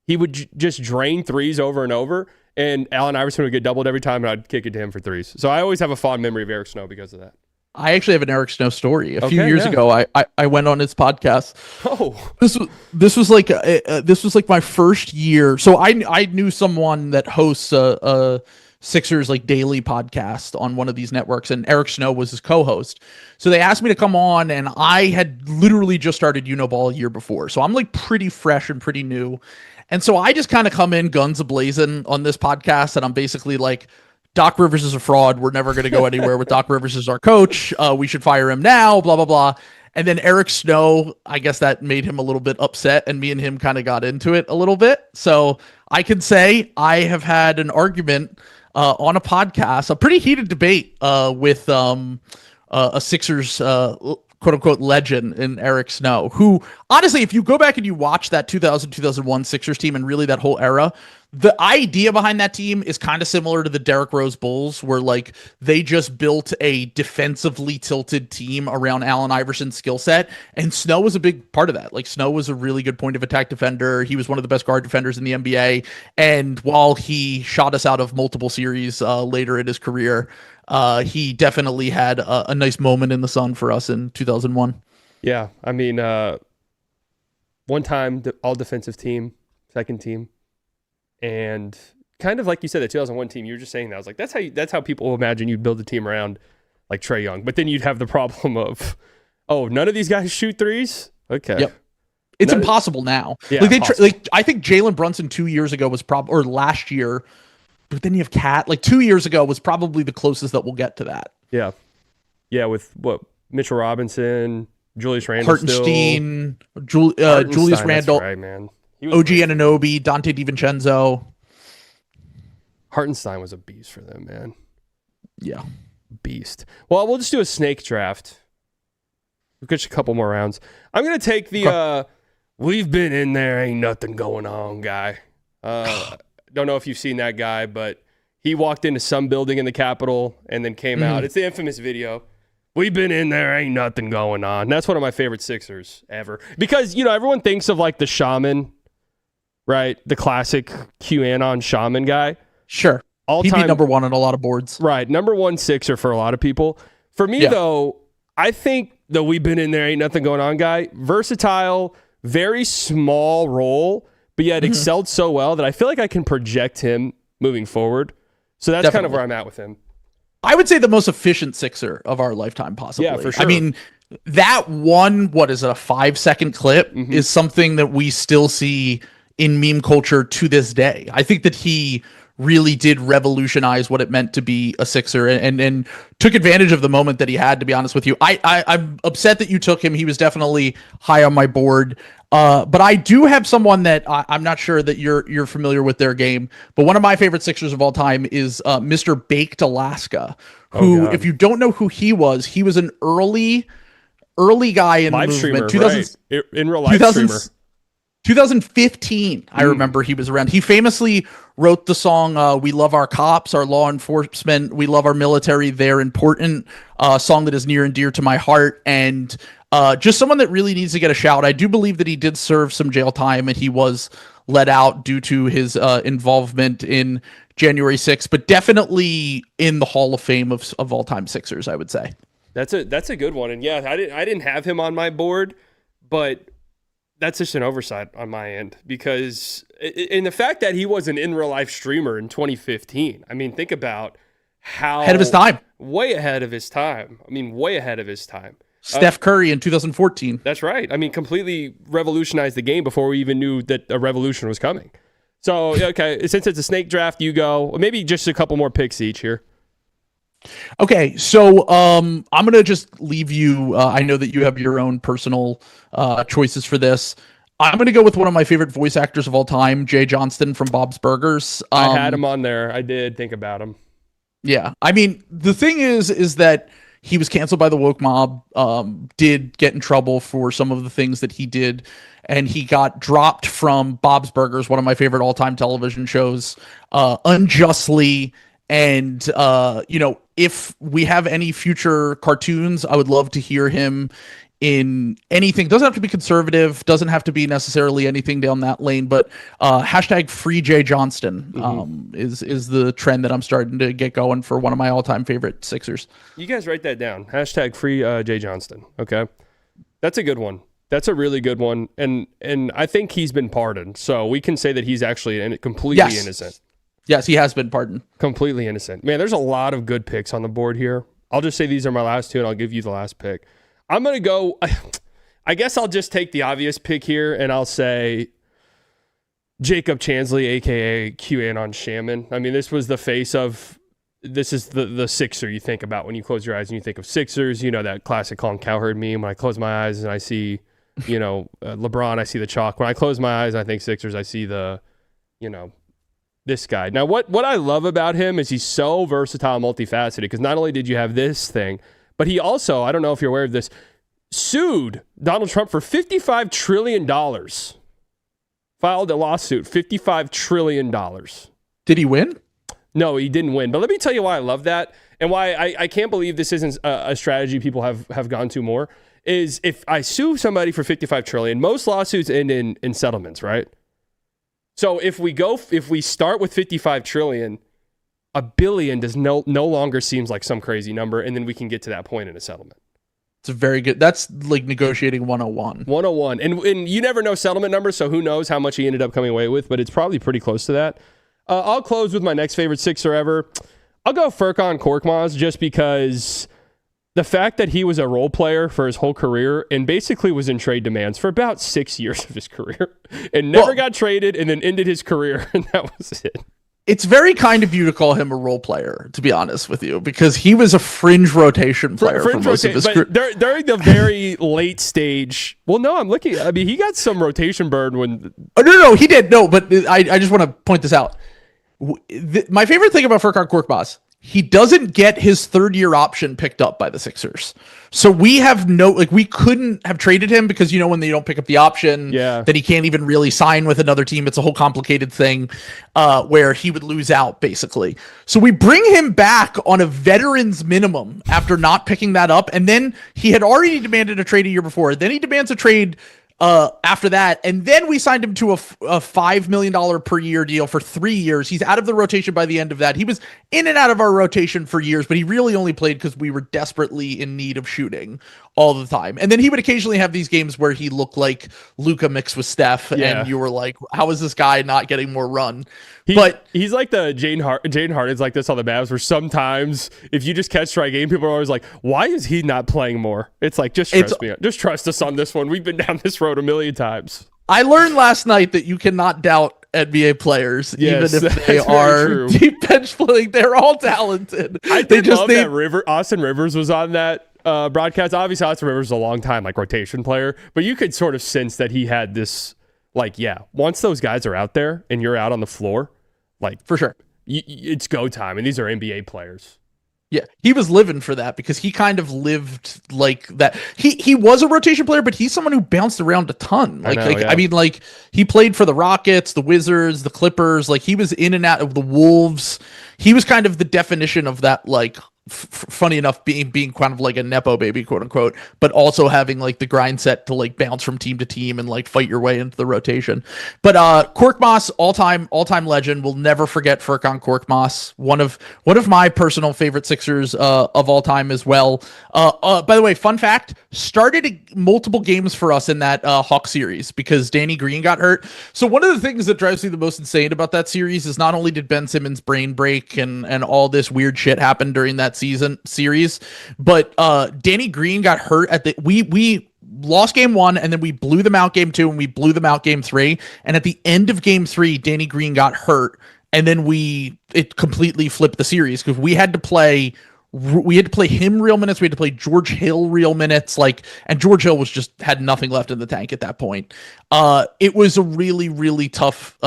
he would just drain threes over and over, and Allen Iverson would get doubled every time, and I'd kick it to him for threes. So I always have a fond memory of Eric Snow because of that. I actually have an Eric Snow story. A few years ago, I went on his podcast. Oh, this was like my first year. So I knew someone that hosts a Sixers like daily podcast on one of these networks, and Eric Snow was his co-host. So they asked me to come on, and I had literally just started Uniball a year before. So I'm like pretty fresh and pretty new. And so I just kind of come in guns a-blazing on this podcast, and I'm basically like, Doc Rivers is a fraud. We're never going to go anywhere with Doc Rivers as our coach. We should fire him now, blah, blah, blah. And then Eric Snow, I guess that made him a little bit upset, and me and him kind of got into it a little bit. So I can say I have had an argument on a podcast, a pretty heated debate with a Sixers quote unquote legend in Eric Snow, who honestly, if you go back and you watch that 2000-2001 Sixers team and really that whole era, the idea behind that team is kind of similar to the Derrick Rose Bulls, where like they just built a defensively tilted team around Allen Iverson's skill set, and Snow was a big part of that. Like Snow was a really good point of attack defender. He was one of the best guard defenders in the NBA, and while he shot us out of multiple series later in his career, he definitely had a nice moment in the sun for us in 2001. Yeah, I mean, one time all defensive team, second team. And kind of like you said, the 2001 team, you were just saying that. I was like, that's how people imagine you'd build a team around like Trae Young. But then you'd have the problem of, oh, none of these guys shoot threes? Okay. Yep. It's impossible now. Yeah, like I think Jalen Brunson 2 years ago was or last year, but then you have Cat. Like 2 years ago was probably the closest that we'll get to that. Yeah. Yeah, with what? Mitchell Robinson, Julius Randle, Hartenstein, Julius Randle. That's right, man. OG Anunoby, Dante DiVincenzo. Hartenstein was a beast for them, man. Yeah. Beast. Well, we'll just do a snake draft. We'll get you a couple more rounds. I'm going to take the we've been in there, ain't nothing going on guy. Don't know if you've seen that guy, but he walked into some building in the Capitol and then came out. It's the infamous video. We've been in there, ain't nothing going on. That's one of my favorite Sixers ever. Because, everyone thinks of like the shaman, right? The classic QAnon shaman guy. Sure. He'd be number one on a lot of boards. Right. Number one Sixer for a lot of people. For me, though, I think the we've been in there, ain't nothing going on guy. Versatile, very small role, but yet excelled so well that I feel like I can project him moving forward. So that's kind of where I'm at with him. I would say the most efficient Sixer of our lifetime, possibly. Yeah, for sure. I mean, that one, what is it, a 5-second clip is something that we still see in meme culture to this day. I think that he really did revolutionize what it meant to be a Sixer and took advantage of the moment that he had, to be honest with you. I'm upset that you took him. He was definitely high on my board. But I do have someone that I'm not sure that you're familiar with their game, but one of my favorite Sixers of all time is Mr. Baked Alaska, who, if you don't know who he was an early guy in live the movement. Streamer, right. In real life streamer. 2015, I remember he was around. He famously wrote the song We Love Our Cops, Our Law Enforcement, We Love Our Military, They're Important, song that is near and dear to my heart, and just someone that really needs to get a shout. I do believe that he did serve some jail time, and he was let out due to his involvement in January 6th, but definitely in the Hall of Fame of all-time Sixers, I would say. That's a good one. And yeah, I didn't have him on my board, but That's just an oversight on my end because in the fact that he was an in real life streamer in 2015. I mean, think about how Ahead of his time. Way ahead of his time. I mean, way ahead of his time. Steph Curry in 2014. That's right. I mean, completely revolutionized the game before we even knew that a revolution was coming. So, okay, since it's a snake draft, you go. Maybe just a couple more picks each here. Okay, so I'm going to just leave you. I know that you have your own personal choices for this. I'm going to go with one of my favorite voice actors of all time, Jay Johnston from Bob's Burgers. I had him on there. I did think about him. Yeah. I mean, the thing is that he was canceled by the woke mob, did get in trouble for some of the things that he did, and he got dropped from Bob's Burgers, one of my favorite all-time television shows, unjustly. And, if we have any future cartoons, I would love to hear him in anything. Doesn't have to be conservative, doesn't have to be necessarily anything down that lane, but hashtag free Jay Johnston is the trend that I'm starting to get going for one of my all-time favorite Sixers. You guys write that down. Hashtag free Jay Johnston. Okay. That's a good one. That's a really good one. And I think he's been pardoned. So we can say that he's actually completely innocent. Yes, he has been pardoned. Completely innocent. Man, there's a lot of good picks on the board here. I'll just say these are my last two, and I'll give you the last pick. I'm going to go, I guess I'll just take the obvious pick here, and I'll say Jacob Chansley, a.k.a. QAnon Shaman. I mean, this was the face of, this is the Sixer you think about when you close your eyes and you think of Sixers. You know, that classic Colin Cowherd meme. When I close my eyes and I see, LeBron, I see the chalk. When I close my eyes, I think Sixers, I see the, this guy. Now, what I love about him is he's so versatile, multifaceted, because not only did you have this thing, but he also, I don't know if you're aware of this, sued Donald Trump for $55 trillion. Filed a lawsuit, $55 trillion. Did he win? No, he didn't win. But let me tell you why I love that and why I can't believe this isn't a strategy people have gone to more, is if I sue somebody for $55 trillion, most lawsuits end in settlements, right? So if we start with 55 trillion, $1 billion does no longer seems like some crazy number, and then we can get to that point in a settlement. It's a very good. That's like negotiating 101. 101, and you never know settlement numbers, so who knows how much he ended up coming away with, but it's probably pretty close to that. I'll close with my next favorite Sixer ever. I'll go Furkan Korkmaz, just because the fact that he was a role player for his whole career and basically was in trade demands for about 6 years of his career and never got traded and then ended his career, and that was it. It's very kind of you to call him a role player, to be honest with you, because he was a fringe rotation player for most of his career. During the very late stage, well, no, I'm looking. I mean, he got some rotation burn when. Oh, no, he did. No, but I just want to point this out. My favorite thing about Furkan Korkmaz, he doesn't get his third-year option picked up by the Sixers. So we have we couldn't have traded him because, when they don't pick up the option, then he can't even really sign with another team. It's a whole complicated thing where he would lose out, basically. So we bring him back on a veteran's minimum after not picking that up. And then he had already demanded a trade a year before. Then he demands a trade after that, and then we signed him to a $5 million per year deal for 3 years. He's out of the rotation by the end of that. He was in and out of our rotation for years, but he really only played because we were desperately in need of shooting all the time. And then he would occasionally have these games where he looked like Luka mixed with Steph, and you were like, how is this guy not getting more run? He's like the Jane Harden's like this on the Mavs, where sometimes if you just catch strike game, people are always like, why is he not playing more? It's like, just trust us on this one. We've been down this road a million times. I learned last night that you cannot doubt NBA players, even if they are deep bench playing. They're all talented. I love that Austin Rivers was on that broadcast. Obviously, Austin Rivers is a long time rotation player, but you could sort of sense that he had this, once those guys are out there and you're out on the floor, for sure, it's go time. And these are NBA players. Yeah, he was living for that because he kind of lived like that. He was a rotation player, but he's someone who bounced around a ton. I mean, he played for the Rockets, the Wizards, the Clippers. He was in and out of the Wolves. He was kind of the definition of that funny enough, being kind of like a nepo baby, quote unquote, but also having like the grind set to like bounce from team to team and like fight your way into the rotation. But Korkmaz, all time legend. We'll never forget Furkan Korkmaz, one of my personal favorite Sixers of all time as well. By the way, fun fact: started multiple games for us in that Hawk series because Danny Green got hurt. So one of the things that drives me the most insane about that series is not only did Ben Simmons' brain break and all this weird shit happen during that series, but Danny Green got hurt at the we lost game 1 and then we blew them out game 2 and we blew them out game 3, and at the end of game 3 Danny Green got hurt, and then it completely flipped the series because we had to play him real minutes. We had to play George Hill real minutes, and George Hill had nothing left in the tank at that point. It was a really, really tough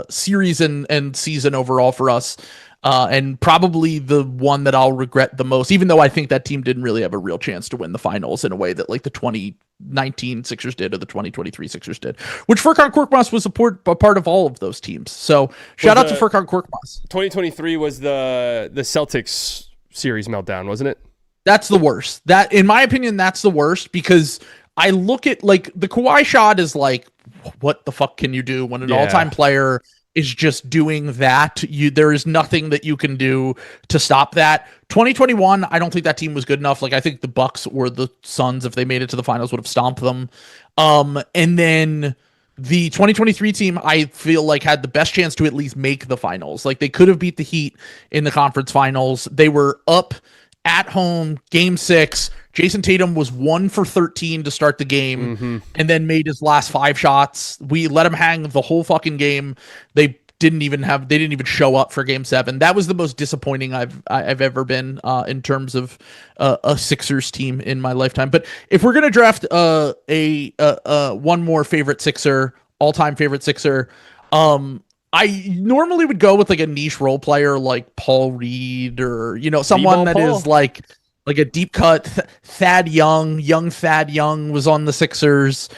series and season overall for us. And probably the one that I'll regret the most, even though I think that team didn't really have a real chance to win the finals in a way that like the 2019 Sixers did or the 2023 Sixers did, which Furkan Korkmaz was a part of all of those teams. So shout out to Furkan Korkmaz. 2023 was the Celtics series meltdown, wasn't it? That's the worst. That, in my opinion, that's the worst because I look at like the Kawhi shot is like, what the fuck can you do when an all-time player is just doing that? There is nothing that you can do to stop that. 2021, I don't think that team was good enough. Like, I think the Bucks or the Suns, if they made it to the finals, would have stomped them. And then the 2023 team, I feel like had the best chance to at least make the finals. Like, they could have beat the Heat in the conference finals. They were up at home, game 6. Jason Tatum was 1 for 13 to start the game, and then made his last 5 shots. We let him hang the whole fucking game. They didn't even show up for game 7. That was the most disappointing I've ever been in terms of a Sixers team in my lifetime. But if we're gonna draft one more favorite Sixer, all-time favorite Sixer, I normally would go with like a niche role player like Paul Reed or someone that is like a deep cut. Thad Young Thad Young was on the Sixers.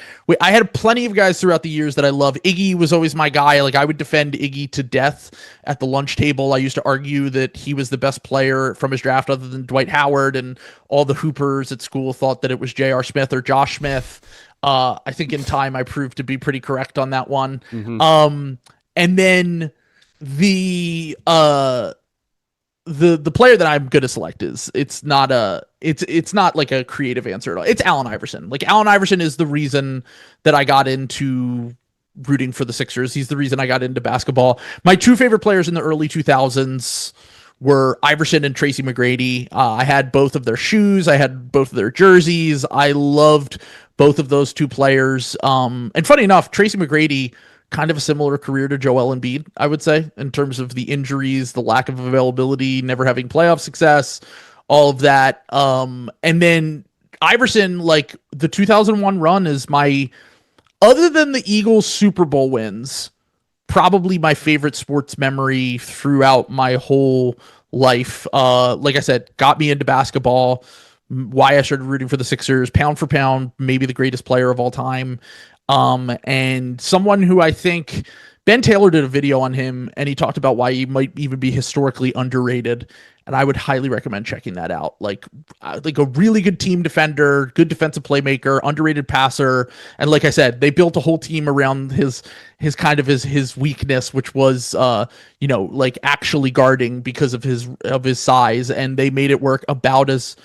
I had plenty of guys throughout the years that I love. Iggy was always my guy. Like, I would defend Iggy to death at the lunch table. I used to argue that he was the best player from his draft other than Dwight Howard, and all the hoopers at school thought that it was J.R. Smith or Josh Smith. I think in time I proved to be pretty correct on that one. And then the player that I'm going to select it's not like a creative answer at all. It's Allen Iverson. Like, Allen Iverson is the reason that I got into rooting for the Sixers. He's the reason I got into basketball. My 2 favorite players in the early 2000s were Iverson and Tracy McGrady. I had both of their shoes. I had both of their jerseys. I loved both of those 2 players. And funny enough, Tracy McGrady, kind of a similar career to Joel Embiid, I would say, in terms of the injuries, the lack of availability, never having playoff success, all of that. And then Iverson, like, the 2001 run is other than the Eagles Super Bowl wins, probably my favorite sports memory throughout my whole life. Like I said, got me into basketball, why I started rooting for the Sixers, pound for pound, maybe the greatest player of all time. And someone who I think Ben Taylor did a video on him, and he talked about why he might even be historically underrated. And I would highly recommend checking that out. Like a really good team defender, good defensive playmaker, underrated passer. And like I said, they built a whole team around his weakness, which was, like actually guarding because of his size. And they made it work about as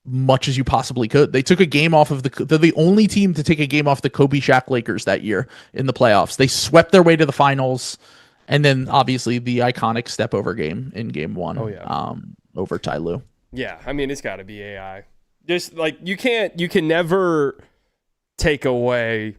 much as you possibly could. They took a game off of they're the only team to take a game off the Kobe Shaq Lakers that year in the playoffs. They swept their way to the finals, and then obviously the iconic step over game in game 1. Over Ty Lue. Yeah, I mean, it's got to be AI. Just like you can never take away,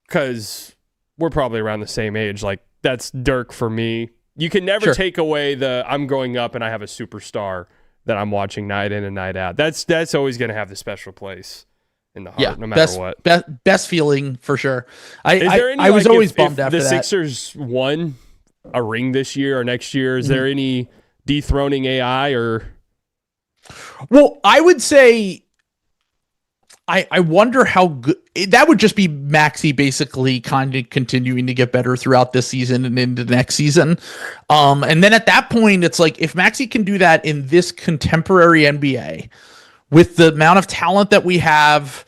because we're probably around the same age. Like, that's Dirk for me. You can never take away I'm growing up and I have a superstar that I'm watching night in and night out. That's always going to have the special place in the heart, no matter what. Best feeling for sure. I was always bummed after that. If the Sixers won a ring this year or next year, is there any dethroning AI or? Well, I would say I wonder how good that would just be. Maxey basically kind of continuing to get better throughout this season and into the next season. And then at that point, it's like if Maxey can do that in this contemporary NBA with the amount of talent that we have,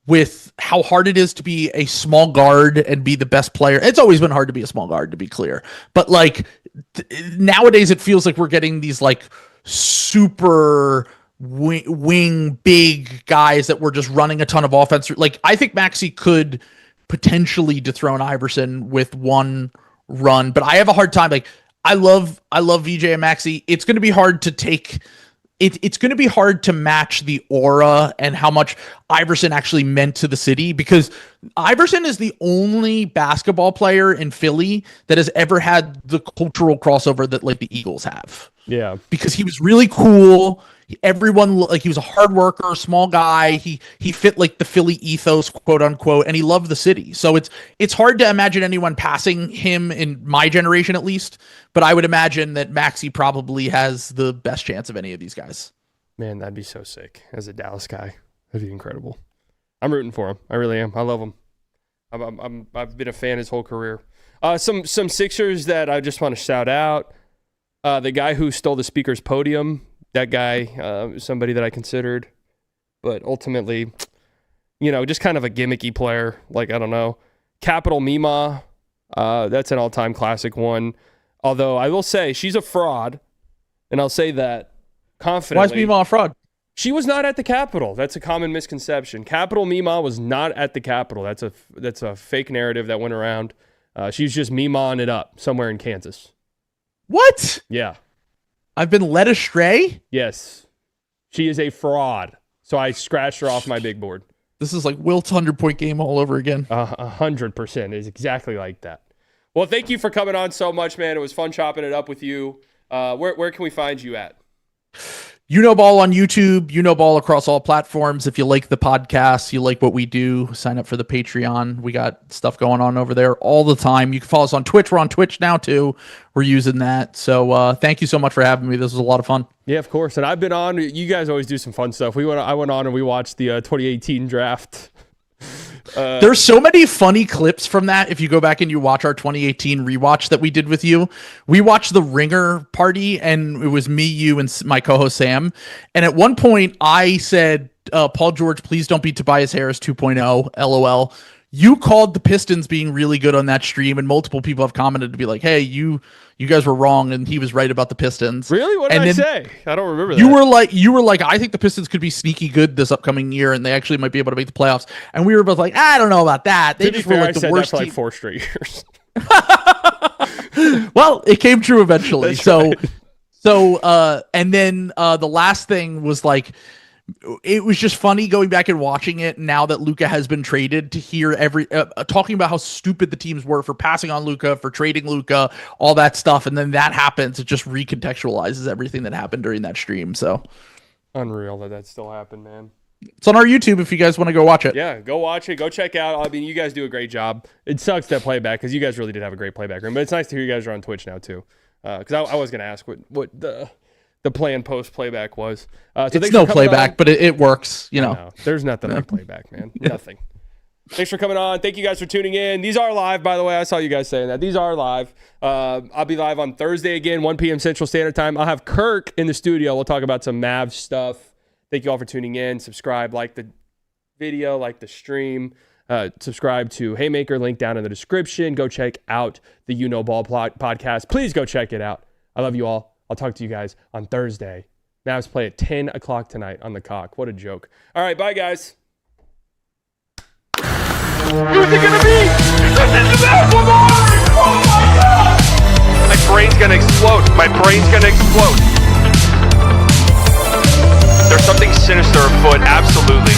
with how hard it is to be a small guard and be the best player. It's always been hard to be a small guard, to be clear. But like nowadays, it feels like we're getting these like super wing big guys that were just running a ton of offense. Like I think Maxey could potentially dethrone Iverson with one run, but I have a hard time. Like I love VJ and Maxey. It's going to be hard to take. It's going to be hard to match the aura and how much Iverson actually meant to the city, because Iverson is the only basketball player in Philly that has ever had the cultural crossover that like the Eagles have. Yeah. Because he was really cool. Everyone, like, he was a hard worker, small guy. He fit like the Philly ethos, quote unquote, and he loved the city. So it's hard to imagine anyone passing him in my generation, at least. But I would imagine that Maxey probably has the best chance of any of these guys. Man, that'd be so sick. As a Dallas guy, that'd be incredible. I'm rooting for him. I really am. I love him. I've been a fan his whole career. Some Sixers that I just want to shout out. The guy who stole the speaker's podium. That guy, somebody that I considered, but ultimately, just kind of a gimmicky player. Like, I don't know. Capital Mima, that's an all-time classic one. Although I will say she's a fraud, and I'll say that confidently. Why is Mima a fraud? She was not at the Capitol. That's a common misconception. Capital Mima was not at the Capitol. That's a fake narrative that went around. She's just Mima-ing it up somewhere in Kansas. What? Yeah. I've been led astray? Yes. She is a fraud. So I scratched her off my big board. This is like Wilt's 100-point game all over again. 100% is exactly like that. Well, thank you for coming on so much, man. It was fun chopping it up with you. Where can we find you at? You Know Ball on YouTube, You Know Ball across all platforms. If you like the podcast, you like what we do, sign up for the Patreon. We got stuff going on over there all the time. You can follow us on Twitch. We're on Twitch now, too. We're using that. So thank you so much for having me. This was a lot of fun. Yeah, of course. And I've been on. You guys always do some fun stuff. I went on and we watched the 2018 draft. There's so many funny clips from that. If you go back and you watch our 2018 rewatch that we did with you, we watched the Ringer party, and it was me, you, and my co-host Sam. And at one point, I said, "Paul George, please don't be Tobias Harris 2.0. LOL." You called the Pistons being really good on that stream, and multiple people have commented to be like, "Hey, you guys were wrong," and he was right about the Pistons. Really? What did I say? I don't remember that. You were like, I think the Pistons could be sneaky good this upcoming year, and they actually might be able to make the playoffs. And we were both like, I don't know about that. They just were like the worst team. Like 4 straight years. Well, it came true eventually. That's right. And then the last thing was like, it was just funny going back and watching it now that Luka has been traded, to hear talking about how stupid the teams were for passing on Luka, for trading Luka, all that stuff. And then that happens. It just recontextualizes everything that happened during that stream. So unreal that still happened, man. It's on our YouTube if you guys want to go watch it. Yeah, go watch it. Go check out. I mean, you guys do a great job. It sucks that playback, because you guys really did have a great playback room. But it's nice to hear you guys are on Twitch now too. Because I was going to ask what the play-and post playback was. So it's no playback, but it works. There's nothing like playback, man. Nothing. Thanks for coming on. Thank you guys for tuning in. These are live, by the way. I saw you guys saying that. These are live. I'll be live on Thursday again, 1 p.m. Central Standard Time. I'll have Kirk in the studio. We'll talk about some Mavs stuff. Thank you all for tuning in. Subscribe, like the video, like the stream. Subscribe to Haymaker, link down in the description. Go check out the You Know Ball podcast. Please go check it out. I love you all. I'll talk to you guys on Thursday. Mavs play at 10 o'clock tonight on the Cock. What a joke. All right, bye, guys. Who's it going to be? This is the best one! Oh, my God! My brain's going to explode. My brain's going to explode. There's something sinister afoot, absolutely.